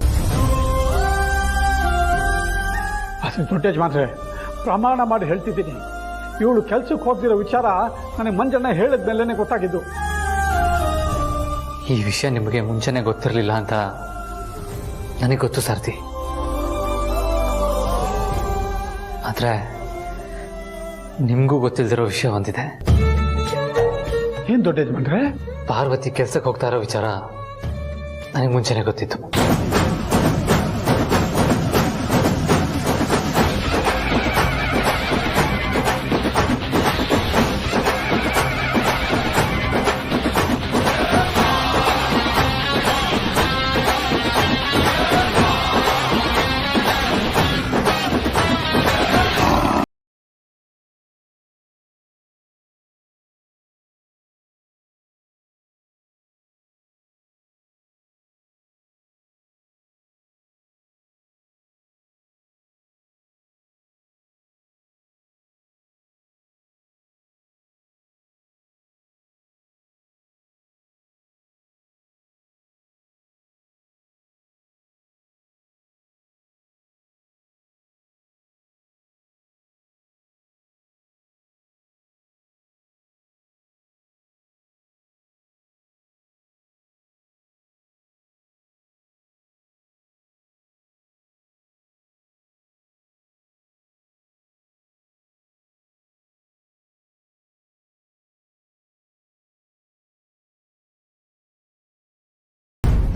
ಅಷ್ಟೇ ದೊಡ್ಡ ಯಜಮಾನ್ರೆ, ಪ್ರಮಾಣ ಮಾಡಿ ಹೇಳ್ತಿದ್ದೀನಿ, ಇವಳು ಕೆಲ್ಸಕ್ಕೆ ಹೋಗ್ತಿರೋ ವಿಚಾರ ನನಗೆ ಮಂಜಣ್ಣ ಹೇಳಿದ ಮೇಲೇ ಗೊತ್ತಾಗಿದ್ದು. ಈ ವಿಷಯ ನಿಮಗೆ ಮುಂಚೆನೆ ಗೊತ್ತಿರಲಿಲ್ಲ ಅಂತ ನನಗೆ ಗೊತ್ತು ಸರ್ತಿ. ಆದರೆ ನಿಮಗೂ ಗೊತ್ತಿಲ್ದಿರೋ ವಿಷಯ ಒಂದಿದೆ. ಏನು ದೊಡ್ಡ ಯಜಮಾನ್ರೆ? ಪಾರ್ವತಿ ಕೆಲ್ಸಕ್ಕೆ ಹೋಗ್ತಾ ಇರೋ ವಿಚಾರ ನನಗೆ ಮುಂಚೆನೆ ಗೊತ್ತಿತ್ತು.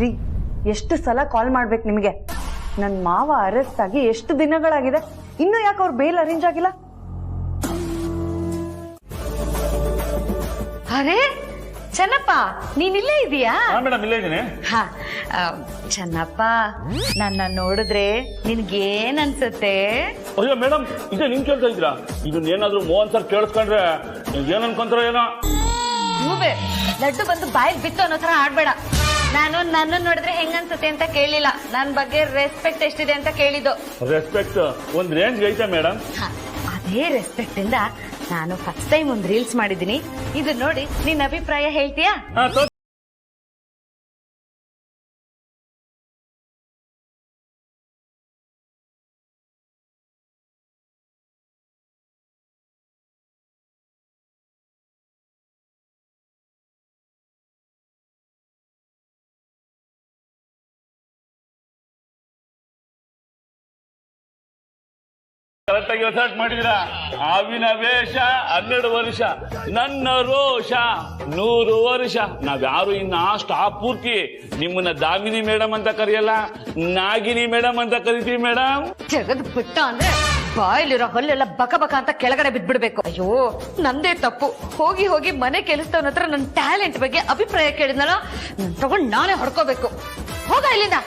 ರೀ, ಎಷ್ಟು ಸಲ ಕಾಲ್ ಮಾಡ್ಬೇಕು ನಿಮಗೆ? ನನ್ನ ಮಾವ ಅರೆಸ್ಟ್ ಆಗಿ ಎಷ್ಟು ದಿನಗಳಾಗಿದೆ, ಇನ್ನೂ ಯಾಕೆ ಅವ್ರ ಬೇಲ್ ಅರೇಂಜ್ ಆಗಿಲ್ಲ? ಅರೆ ಚೆನ್ನಪ್ಪ, ನೀನಿಲ್ಲೇ ಇದೀಯಾ? ಮೇಡಮ್ ಇಲ್ಲೇ ಇದ್ದೀನಿ. ಹಾ, ಚೆನ್ನಪ್ಪ, ನನ್ನ ನೋಡಿದ್ರೆ ನಿನ್ಗೇನ್ ಅನ್ಸುತ್ತೆ? ಅಯ್ಯೋ ಮೇಡಮ್, ಇದೇ ನಿನ್ ಕೇಳ್ತಾ ಇದ್ದೀರಾ? ಇದನ್ನ ಏನಾದ್ರು ಮೋಹನ್ ಸರ್ ಕೇಳಿಸ್ಕೊಂಡ್ರೆ ಏನ್ ಅನ್ಕೊಂತಾರ ಏನೋ. ಹೂವೆ ಲಡ್ಡು ಬಂದು ಬಾಯಿಲ್ ಬಿತ್ತು ಅನ್ನೋ ತರ ಆಡ್ಬೇಡ. ನಾನು ನನ್ನ ನೋಡಿದ್ರೆ ಹೆಂಗನ್ಸುತ್ತೆ ಅಂತ ಕೇಳಿಲ್ಲ, ನನ್ನ ಬಗ್ಗೆ ರೆಸ್ಪೆಕ್ಟ್ ಎಷ್ಟಿದೆ ಅಂತ ಕೇಳಿದ್ದು. ರೆಸ್ಪೆಕ್ಟ್ ಒಂದ್ ರೇಂಜ್ ಐತೆ ಮೇಡಮ್. ಅದೇ ರೆಸ್ಪೆಕ್ಟ್ ಇಂದ ನಾನು ಫಸ್ಟ್ ಟೈಮ್ ಒಂದು ರೀಲ್ಸ್ ಮಾಡಿದ್ದೀನಿ. ಇದು ನೋಡಿ ನಿನ್ನ ಅಭಿಪ್ರಾಯ ಹೇಳ್ತೀಯಾ? ಕರೆಕ್ಟ್ ಆಗಿ ರಿಸಲ್ಟ್ ಮಾಡಿದಿರಾ? ಆವಿನ ವೇಷ 12 ವರ್ಷ, ನನ್ನ ರೋಷ 100 ವರ್ಷ. ನಾವ್ಯಾರು ಇನ್ನ ಸ್ಟಾಪ್ ಪೂರ್ತಿ ನಿಮ್ಮನ್ನ ದಾಮಿನಿ ಮೇಡಮ್ ಅಂತ ಕರೆಯಲ್ಲ, ನಾಗಿನಿ ಮೇಡಮ್ ಅಂತ ಕರಿತೀವಿ ಮೇಡಮ್. ಜಗದ್ ಬಿಟ್ಟ ಅಂದ್ರೆ ಬಾಯಲ್ಲಿರೋ ಹೊಲ್ಲೆಲ್ಲ ಬಕ ಬಕ ಅಂತ ಕೆಳಗಡೆ ಬಿದ್ಬಿಡ್ಬೇಕು. ಅಯ್ಯೋ, ನಂದೇ ತಪ್ಪು. ಹೋಗಿ ಹೋಗಿ ಮನೆ ಕೆಲಸದವನ ಹತ್ರ ನನ್ನ ಟ್ಯಾಲೆಂಟ್ ಬಗ್ಗೆ ಅಭಿಪ್ರಾಯ ಕೇಳಿದ್ನಲ್ಲ, ತಗೊಂಡ್ ನಾನೇ ಹೊಡ್ಕೋಬೇಕು. ಹೋಗ ಇಲ್ಲಿಂದ.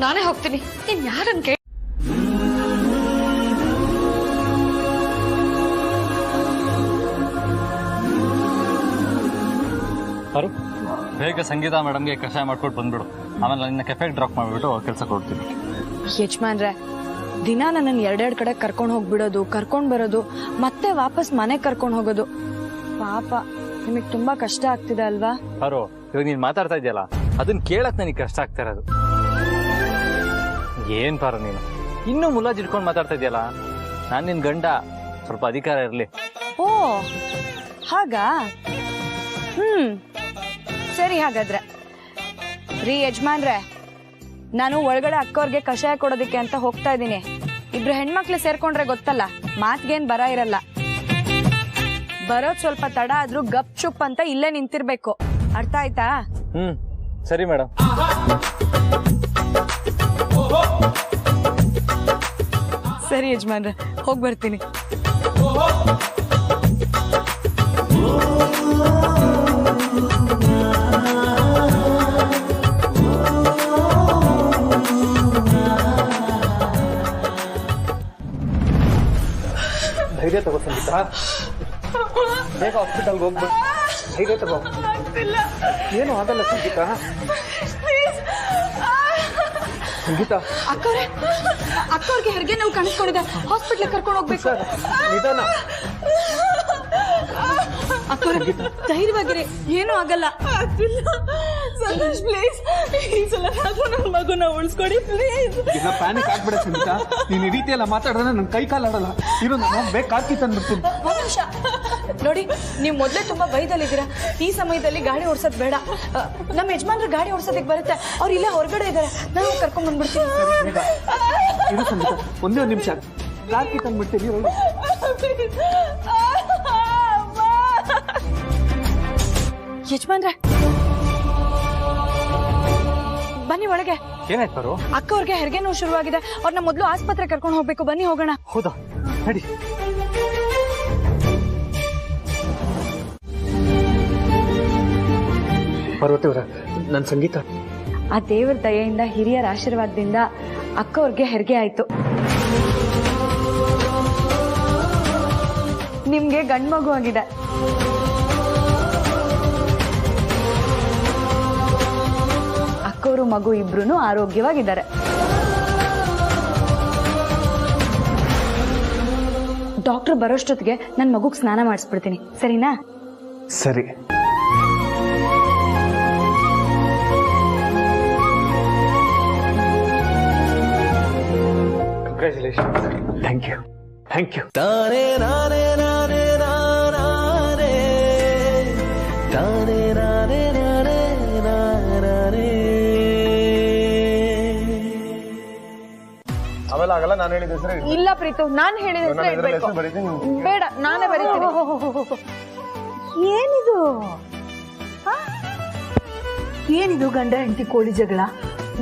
ನಾನೇ ಹೋಗ್ತೀನಿ. ನೀನ್ ಯಾರನ್ನ ಕೇಳಿ? ಬೇಗ ಸಂಗೀತ ಮೇಡಮ್ಗೆ ಕಷಾಯ ಮಾಡ್ಕೊಟ್ಟು ಬಂದ್ಬಿಡು. ಆಮೇಲೆ ನಿನ್ನ ಕೆಫೆಗೆ ಡ್ರಾಪ್ ಮಾಡಿಬಿಟ್ಟು ಕೆಲಸ ಕೊಡ್ತೀನಿ. ಯಜಮಾನ್ರೆ, ದಿನ ನನ್ನನ್ನು 2 ಕಡೆ ಕರ್ಕೊಂಡು ಹೋಗ್ಬಿಡೋದು, ಕರ್ಕೊಂಡು ಬರೋದು, ಮತ್ತೆ ವಾಪಸ್ ಮನೆಗೆ ಕರ್ಕೊಂಡು ಹೋಗೋದು. ಪಾಪ, ನಿಮಗೆ ತುಂಬಾ ಕಷ್ಟ ಆಗ್ತಿದೆ ಅಲ್ವಾ? ಪಾರು, ಇವಾಗ ನೀನ್ ಮಾತಾಡ್ತಾ ಇದೆಯಲ್ಲ, ಅದನ್ನ ಕೇಳಕ್ ನನಗೆ ಕಷ್ಟ ಆಗ್ತಾ ಇರೋದು. ಏನ್ ಪಾರು ನೀನು ಇನ್ನೂ ಮುಲಾಜ್ ಇಟ್ಕೊಂಡು ಮಾತಾಡ್ತಾ ಇದೆಯಲ್ಲ? ನಾನ್ ನಿನ್ ಗಂಡ, ಸ್ವಲ್ಪ ಅಧಿಕಾರ ಇರ್ಲಿ. ಓ ಹಾಗಾ? ಸರಿ, ಹಾಗಾದ್ರೆ ರೀ ಯಜಮಾನ್ರೆ, ನಾನು ಒಳಗಡೆ ಅಕ್ಕವ್ರಿಗೆ ಕಷಾಯ ಕೊಡೋದಿಕ್ಕೆ ಅಂತ ಹೋಗ್ತಾ ಇದ್ದೀನಿ. ಇಬ್ರು ಹೆಣ್ಮಕ್ಳು ಸೇರ್ಕೊಂಡ್ರೆ ಗೊತ್ತಲ್ಲ, ಮಾತ್ಗೇನ್ ಬರ ಇರಲ್ಲ. ಬರೋದ್ ಸ್ವಲ್ಪ ತಡ ಆದ್ರೂ ಗಪ್ ಚುಪ್ ಅಂತ ಇಲ್ಲೇ ನಿಂತಿರ್ಬೇಕು. ಅರ್ಥ ಆಯ್ತಾ? ಸರಿ ಮೇಡಮ್. ಸರಿ ಯಜಮಾನ್ರೆ, ಹೋಗಿ ಬರ್ತೀನಿ. ಧೈರ್ಯ ತಗೋ ಸಂಗೀತ, ಬೇಗ ಹಾಸ್ಪಿಟಲ್ಗೆ ಹೋಗ್ಬೇಕು. ಧೈರ್ಯ ತಗೋ, ಏನು ಆಗಲ್ಲ ಸಂಗೀತ. ಸಂಗೀತ, ಅಕ್ಕವ್ರಿಗೆ ಹೆರಿಗೆ ನೋವು ಕಾಣಿಸ್ಕೊಂಡಿದೆ, ಹಾಸ್ಪಿಟ್ಲಿಗೆ ಕರ್ಕೊಂಡು ಹೋಗ್ಬೇಕು. ನಿಧಾನ. ಅಕ್ಕವ್ರೆ, ಧೈರ್ಯವಾಗಿರಿ, ಏನೂ ಆಗಲ್ಲ. ಸಂತೋಷ್, ಪ್ಲೀಸ್ ಈ ಸಲ ನನ್ನ ಮಗುನ ಉಳಿಸ್ಕೊಡಿ ಪ್ಲೀಸ್. ಇಲ್ಲ, ಪ್ಯಾನಿಕ್ ಆಗ್ಬೇಡ ಸಂಗೀತ. ನೀನ್ ಈ ರೀತಿ ಎಲ್ಲ ಮಾತಾಡಿದ್ರೆ ನನ್ ಕೈ ಕಾಲು ಆಡಲ್ಲ. ಇರೋ ನಾನು ಬೇಕಾಗಿ ತಂದ್ಬಿಡ್ತೀನಿ. ಒಂದು ನಿಮಿಷ ನೋಡಿ, ನೀವು ಮೊದಲೇ ತುಂಬಾ ಭಯದಲ್ಲಿದ್ದೀರಾ. ಈ ಸಮಯದಲ್ಲಿ ಗಾಡಿ ಓಡಿಸೋದು ಬೇಡ. ನಮ್ಮ ಯಜಮಾನ್ರು ಗಾಡಿ ಓಡಿಸೋದಕ್ಕೆ ಬರುತ್ತೆ, ಅವ್ರು ಇಲ್ಲೇ ಹೊರಗಡೆ ಇದ್ದಾರೆ. ನಾವು ಕರ್ಕೊಂಡ್ ಬಂದ್ಬಿಡ್ತೀವಿ. ಇರು ಸಂಗೀತ, ಒಂದೇ ಒಂದು ನಿಮಿಷ ಗಾಡಿ ತಂದ್ಬಿಡ್ತೀನಿ. ಯಜಮಾನ್ರೆ, ಬನ್ನಿ ಒಳಗೆ. ಏನಾಯ್ತು ಬರು? ಅಕ್ಕವ್ರಿಗೆ ಹೆರಿಗೆ ನೋವು ಶುರುವಾಗಿದೆ, ಅವ್ರನ್ನ ಮೊದಲು ಆಸ್ಪತ್ರೆ ಕರ್ಕೊಂಡು ಹೋಗ್ಬೇಕು. ಬನ್ನಿ ಹೋಗೋಣ. ಹೌದಾ, ನಡಿ. ಪಾರ್ವತಿಯವರ, ನನ್ನ ಸಂಗೀತ. ಆ ದೇವರ ದಯೆಯಿಂದ, ಹಿರಿಯರ ಆಶೀರ್ವಾದದಿಂದ ಅಕ್ಕವ್ರಿಗೆ ಹೆರಿಗೆ ಆಯ್ತು. ನಿಮ್ಗೆ ಗಂಡು ಮಗು ಆಗಿದೆ. ಅಕ್ಕವರು ಮಗು ಇಬ್ರು ಆರೋಗ್ಯವಾಗಿದ್ದಾರೆ. ಡಾಕ್ಟರ್ ಬರೋಷ್ಟೊತ್ತಿಗೆ ನನ್ನ ಮಗುಗೆ ಸ್ನಾನ ಮಾಡಿಸ್ಬಿಡ್ತೀನಿ, ಸರಿನಾ? ಸರಿ. Congratulation. Thank you, thank you. ಅವೆಲ್ಲ ಆಗಲ್ಲ, ನಾನು ಹೇಳಿದ ಹೆಸರು ಇಲ್ಲ ಪ್ರೀತು, ನಾನು ಹೇಳಿದ ಹೆಸರು ಇಡ್ಬೇಕು. ಬೇಡ, ನಾನೇ ಬರೀತೀನಿ. ಏನಿದು? ಏನಿದು ಗಂಡ ಹೆಂಡತಿ ಕೋಳಿ ಜಗಳ?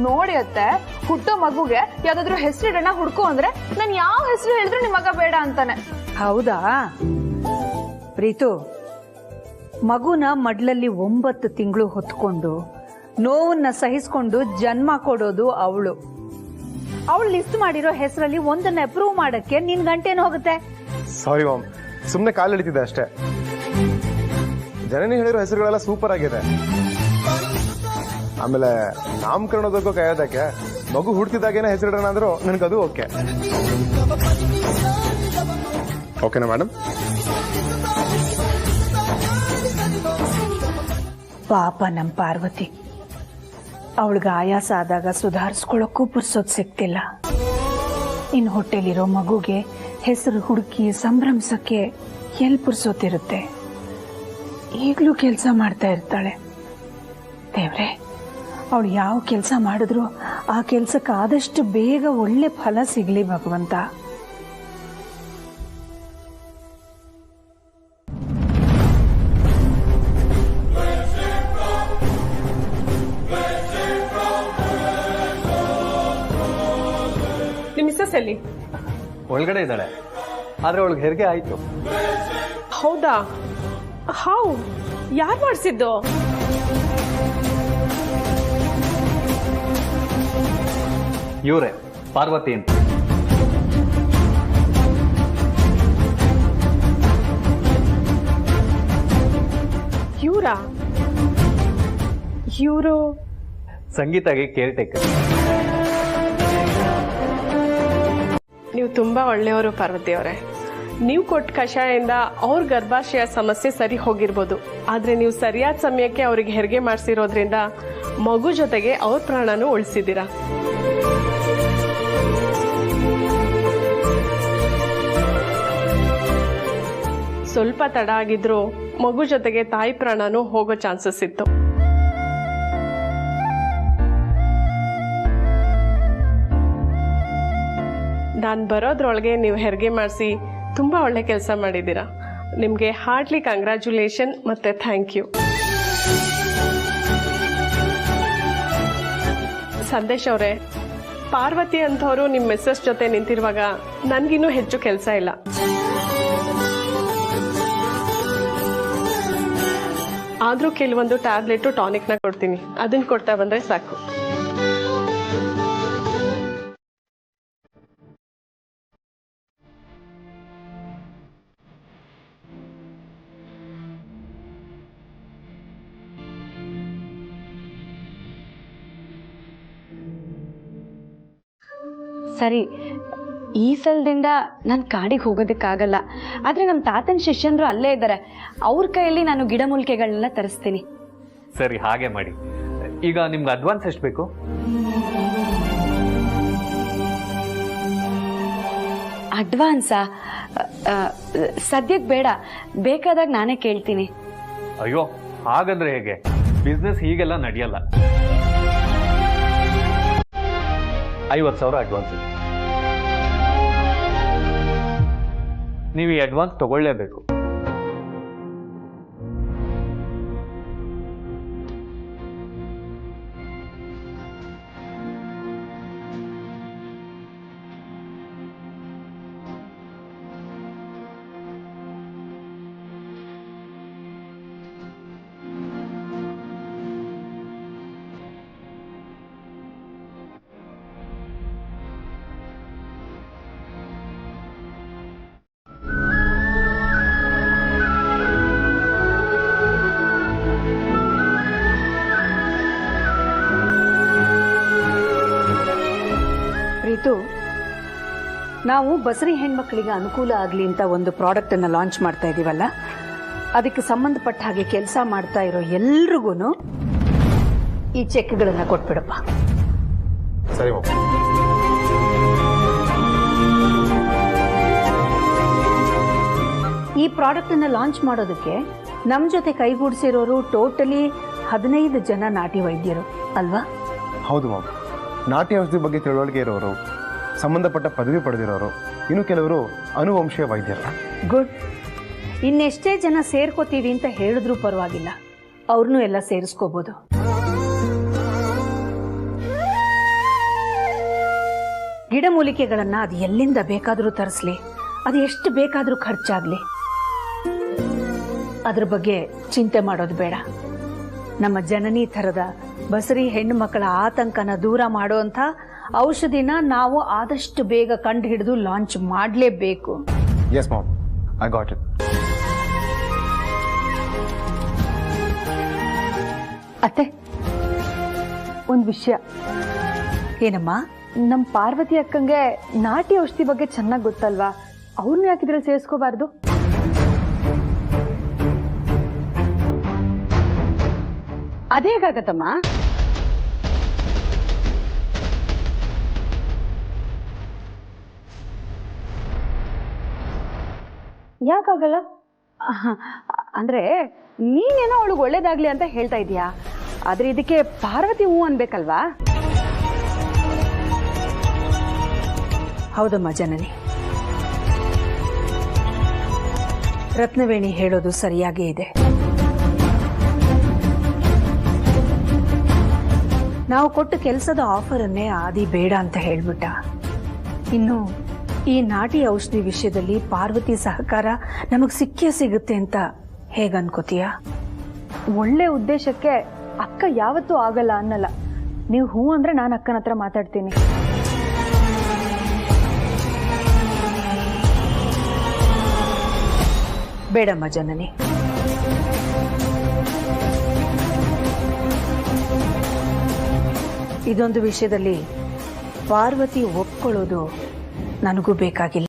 ನೋಡಿ ಅತ್ತೆ, ಹುಟ್ಟೋ ಮಗುಗೆ ಯಾವ್ದಾದ್ರು ಹೆಸರಿಡೋಣ ಹುಡ್ಕು ಅಂದ್ರೆ ನಾನು ಯಾವ ಹೆಸರು ಹೇಳಿದ್ರು ನಿಮ್ ಮಗ ಬೇಡ ಅಂತಾನೆ. ಹೌದಾ ಪ್ರೀತು, ಮಗುನ ಮಡ್ಲಲ್ಲಿ 9 ತಿಂಗಳು ಹೊತ್ಕೊಂಡು ನೋವನ್ನ ಸಹಿಸ್ಕೊಂಡು ಜನ್ಮ ಕೊಡೋದು ಅವಳು ಲಿಸ್ಟ್ ಮಾಡಿರೋ ಹೆಸರಲ್ಲಿ ಒಂದನ್ನ ಅಪ್ರೂವ್ ಮಾಡಕ್ಕೆ ನಿನ್ ಗಂಟೇನು ಹೋಗುತ್ತೆ? ಸಾರಿ ಮಾಮ್, ಸುಮ್ಮನೆ ಕಾಲು ಎಳಿತಿದ್ದೆ ಅಷ್ಟೇ. ಜನನಿ ಹೇಳಿರೋ ಹೆಸರುಗಳೆಲ್ಲ ಸೂಪರ್ ಆಗಿದೆ. ಆಮೇಲೆ ನಾಮಕರಣದಕ್ಕೂ ಕಾಯೋದಕ್ಕೆ ಮಗು ಹುಡ್ತಿದ್ದಾಗೇನೆ ಹೆಸರಿಡೋಣ ಅಂದ್ರು ನನಗದು ಓಕೆ. ಓಕೆನಾ ಮೇಡಮ್? ಪಾಪ ನಮ್ ಪಾರ್ವತಿ, ಅವಳಿಗೆ ಆಯಾಸ ಆದಾಗ ಸುಧಾರಿಸ್ಕೊಳ್ಳೋಕ್ಕೂ ಪುರ್ಸೋದ್ ಸಿಗ್ತಿಲ್ಲ. ಇನ್ನು ಹೊಟ್ಟೆಲಿರೋ ಮಗುಗೆ ಹೆಸರು ಹುಡುಕಿ ಸಂಭ್ರಮಿಸಕ್ಕೆ ಎಲ್ಲಿ ಪುರ್ಸೋತಿರುತ್ತೆ? ಈಗಲೂ ಕೆಲಸ ಮಾಡ್ತಾ ಇರ್ತಾಳೆ. ದೇವ್ರೆ, ಅವಳು ಯಾವ ಕೆಲಸ ಮಾಡಿದ್ರು ಆ ಕೆಲಸಕ್ಕೆ ಆದಷ್ಟು ಬೇಗ ಒಳ್ಳೆ ಫಲ ಸಿಗ್ಲಿ ಭಗವಂತ. ನಿಮ್ಮ ಮಿಸಸ್ ಎಲ್ಲಿ? ಒಳಗಡೆ ಇದ್ದಾಳೆ, ಆದ್ರೆ ಅವಳಿಗೆ ಹೆರಿಗೆ ಆಯ್ತು. ಹೌದಾ? ಹೌ ಯಾರು ಮಾಡಿಸಿದ್ದು? ಇವರೇ ಪಾರ್ವತಿ ಅಂತ. ಇವರಾ? ಇವರು ಸಂಗೀತಗೆ ಕೇರ್ ಟೇಕರ್. ನೀವು ತುಂಬಾ ಒಳ್ಳೆಯವರು ಪಾರ್ವತಿ ಅವರೇ. ನೀವು ಕೊಟ್ಟ ಕಷಾಯದಿಂದ ಅವ್ರ ಗರ್ಭಾಶಯ ಸಮಸ್ಯೆ ಸರಿ ಹೋಗಿರ್ಬೋದು, ಆದ್ರೆ ನೀವು ಸರಿಯಾದ ಸಮಯಕ್ಕೆ ಅವ್ರಿಗೆ ಹೆರಿಗೆ ಮಾಡಿಸಿರೋದ್ರಿಂದ ಮಗು ಜೊತೆಗೆ ಅವ್ರ ಪ್ರಾಣನೂ ಉಳಿಸಿದ್ದೀರಾ. ಸ್ವಲ್ಪ ತಡ ಆಗಿದ್ರು ಮಗು ಜೊತೆಗೆ ತಾಯಿ ಪ್ರಾಣನೂ ಹೋಗೋ ಚಾನ್ಸಸ್ ಇತ್ತು. ನಾನು ಬರೋದ್ರೊಳಗೆ ನೀವು ಹೆರಿಗೆ ಮಾಡಿಸಿ ತುಂಬ ಒಳ್ಳೆ ಕೆಲಸ ಮಾಡಿದ್ದೀರಾ. ನಿಮಗೆ ಹಾರ್ಟ್ಲಿ ಕಂಗ್ರ್ಯಾಚುಲೇಷನ್ ಮತ್ತು ಥ್ಯಾಂಕ್ ಯು. ಸಂದೇಶ್ ಅವರೇ, ಪಾರ್ವತಿ ಅಂಥವರು ನಿಮ್ಮ ಮಿಸ್ಸಸ್ ಜೊತೆ ನಿಂತಿರುವಾಗ ನನಗಿನ್ನೂ ಹೆಚ್ಚು ಕೆಲಸ ಇಲ್ಲ. ಆದರೂ ಕೆಲವೊಂದು ಟ್ಯಾಬ್ಲೆಟು ಟಾನಿಕ್ನ ಕೊಡ್ತೀನಿ, ಅದನ್ನು ಕೊಡ್ತಾ ಬಂದರೆ ಸಾಕು. ಸರಿ, ಈ ಸಲದಿಂದ ನಾನು ಕಾಡಿಗೆ ಹೋಗೋದಕ್ಕಾಗಲ್ಲ, ಆದರೆ ನಮ್ಮ ತಾತನ ಶಿಷ್ಯಂದ್ರು ಅಲ್ಲೇ ಇದ್ದಾರೆ, ಅವ್ರ ಕೈಯಲ್ಲಿ ನಾನು ಗಿಡಮೂಲಿಕೆಗಳನ್ನೆಲ್ಲ ತರಿಸ್ತೀನಿ. ಸರಿ, ಹಾಗೆ ಮಾಡಿ. ಈಗ ನಿಮ್ಗೆ ಅಡ್ವಾನ್ಸ್ ಎಷ್ಟು ಬೇಕು? ಅಡ್ವಾನ್ಸಾ? ಸದ್ಯಕ್ಕೆ ಬೇಡ, ಬೇಕಾದಾಗ ನಾನೇ ಕೇಳ್ತೀನಿ. ಅಯ್ಯೋ, ಹಾಗಂದ್ರೆ ಹೇಗೆ? ಬಿಸ್ನೆಸ್ ಹೀಗೆಲ್ಲ ನಡೆಯಲ್ಲ. 50,000 ಅಡ್ವಾನ್ಸ್. ನೀವು ಈ ಅಡ್ವಾನ್ಸ್ ತಗೊಳ್ಳೇಬೇಕು. ಪ್ರೀತು, ನಾವು ಬಸರಿ ಹೆಣ್ಮಕ್ಳಿಗೆ ಅನುಕೂಲ ಆಗಲಿ ಅಂತ ಒಂದು ಪ್ರಾಡಕ್ಟನ್ನು ಲಾಂಚ್ ಮಾಡ್ತಾ ಇದ್ದೀವಲ್ಲ, ಅದಕ್ಕೆ ಸಂಬಂಧಪಟ್ಟ ಹಾಗೆ ಕೆಲಸ ಮಾಡ್ತಾ ಇರೋ ಎಲ್ರಿಗೂ ಈ ಚೆಕ್ಗಳನ್ನು ಕೊಟ್ಬಿಡಪ್ಪ. ಸರಿ. ಈ ಪ್ರಾಡಕ್ಟನ್ನು ಲಾಂಚ್ ಮಾಡೋದಕ್ಕೆ ನಮ್ಮ ಜೊತೆ ಕೈಗೂಡಿಸಿರೋರು ಟೋಟಲಿ 15 ಜನ ನಾಟಿ ವೈದ್ಯರು ಅಲ್ವಾ? ಹೌದು ಮ್ಯಾಮ್. ನಾಟಿ ಔಷಧಿ ಬಗ್ಗೆ ತಿಳುವಳಿಕೆ ಇರೋರು, ಸಂಬಂಧಪಟ್ಟ ಪದವಿ ಪಡೆದಿರೋರು, ಇನ್ನು ಕೆಲವರು ಅನುವಂಶೀಯ ವೈದ್ಯರು. ಗುಡ್. ಇನ್ನೆಷ್ಟೇ ಜನ ಸೇರ್ಕೋತೀವಿ ಅಂತ ಹೇಳಿದ್ರೂ ಪರವಾಗಿಲ್ಲ, ಅವ್ರನ್ನೂ ಎಲ್ಲ ಸೇರಿಸ್ಕೋಬೋದು. ಗಿಡಮೂಲಿಕೆಗಳನ್ನ ಅದು ಎಲ್ಲಿಂದ ಬೇಕಾದರೂ ತರಿಸ್ಲಿ, ಅದು ಎಷ್ಟು ಬೇಕಾದರೂ ಖರ್ಚಾಗ್ಲಿ, ಅದ್ರ ಬಗ್ಗೆ ಚಿಂತೆ ಮಾಡೋದು ಬೇಡ. ನಮ್ಮ ಜನನಿ ಥರದ ಬಸರಿ ಹೆಣ್ಣು ಮಕ್ಕಳ ಆತಂಕನ ದೂರ ಮಾಡುವಂಥ ಔಷಧಿನ ನಾವು ಆದಷ್ಟು ಬೇಗ ಕಂಡು ಹಿಡಿದು ಲಾಂಚ್ ಮಾಡಲೇಬೇಕು. Yes mom, I got it. ಅತ್ತೆ, ಒಂದು ವಿಷಯ. ಏನಮ್ಮ? ನಮ್ಮ ಪಾರ್ವತಿ ಅಕ್ಕಂಗೆ ನಾಟಿ ಔಷಧಿ ಬಗ್ಗೆ ಚೆನ್ನಾಗಿ ಗೊತ್ತಲ್ವಾ, ಅವ್ರನ್ನ ಯಾಕಿದ್ರೆ ಸೇರಿಸ್ಕೋಬಾರ್ದು? ಅದೇಗಾಗತ್ತಮ್ಮ? ಯಾಕಾಗಲ್ಲ? ಅಂದ್ರೆ ನೀನೇನೋ ಅವಳಿಗೆ ಒಳ್ಳೇದಾಗ್ಲಿ ಅಂತ ಹೇಳ್ತಾ ಇದೀಯಾ, ಆದ್ರೆ ಇದಕ್ಕೆ ಪಾರ್ವತಿ ಹೂ ಅನ್ಬೇಕಲ್ವಾ? ಹೌದಮ್ಮ ಜನನಿ, ರತ್ನವೇಣಿ ಹೇಳೋದು ಸರಿಯಾಗೇ ಇದೆ. ನಾವು ಕೊಟ್ಟ ಕೆಲಸದ ಆಫರನ್ನೇ ಆದಿ ಬೇಡ ಅಂತ ಹೇಳ್ಬಿಟ್ಟ. ಇನ್ನು ಈ ನಾಟಿ ಔಷಧಿ ವಿಷಯದಲ್ಲಿ ಪಾರ್ವತಿ ಸಹಕಾರ ನಮಗ್ ಸಿಕ್ಕೇ ಸಿಗುತ್ತೆ ಅಂತ ಹೇಗ ಅನ್ಕೋತೀಯ? ಒಳ್ಳೆ ಉದ್ದೇಶಕ್ಕೆ ಅಕ್ಕ ಯಾವತ್ತೂ ಆಗಲ್ಲ ಅನ್ನಲ್ಲ. ನೀವು ಹೂ ಅಂದ್ರೆ ನಾನು ಅಕ್ಕನ ಹತ್ರ ಮಾತಾಡ್ತೀನಿ. ಬೇಡಮ್ಮ ಜನನಿ, ಇದೊಂದು ವಿಷಯದಲ್ಲಿ ಪಾರ್ವತಿ ಒಪ್ಕೊಳ್ಳೋದು ನನಗೂ ಬೇಕಾಗಿಲ್ಲ.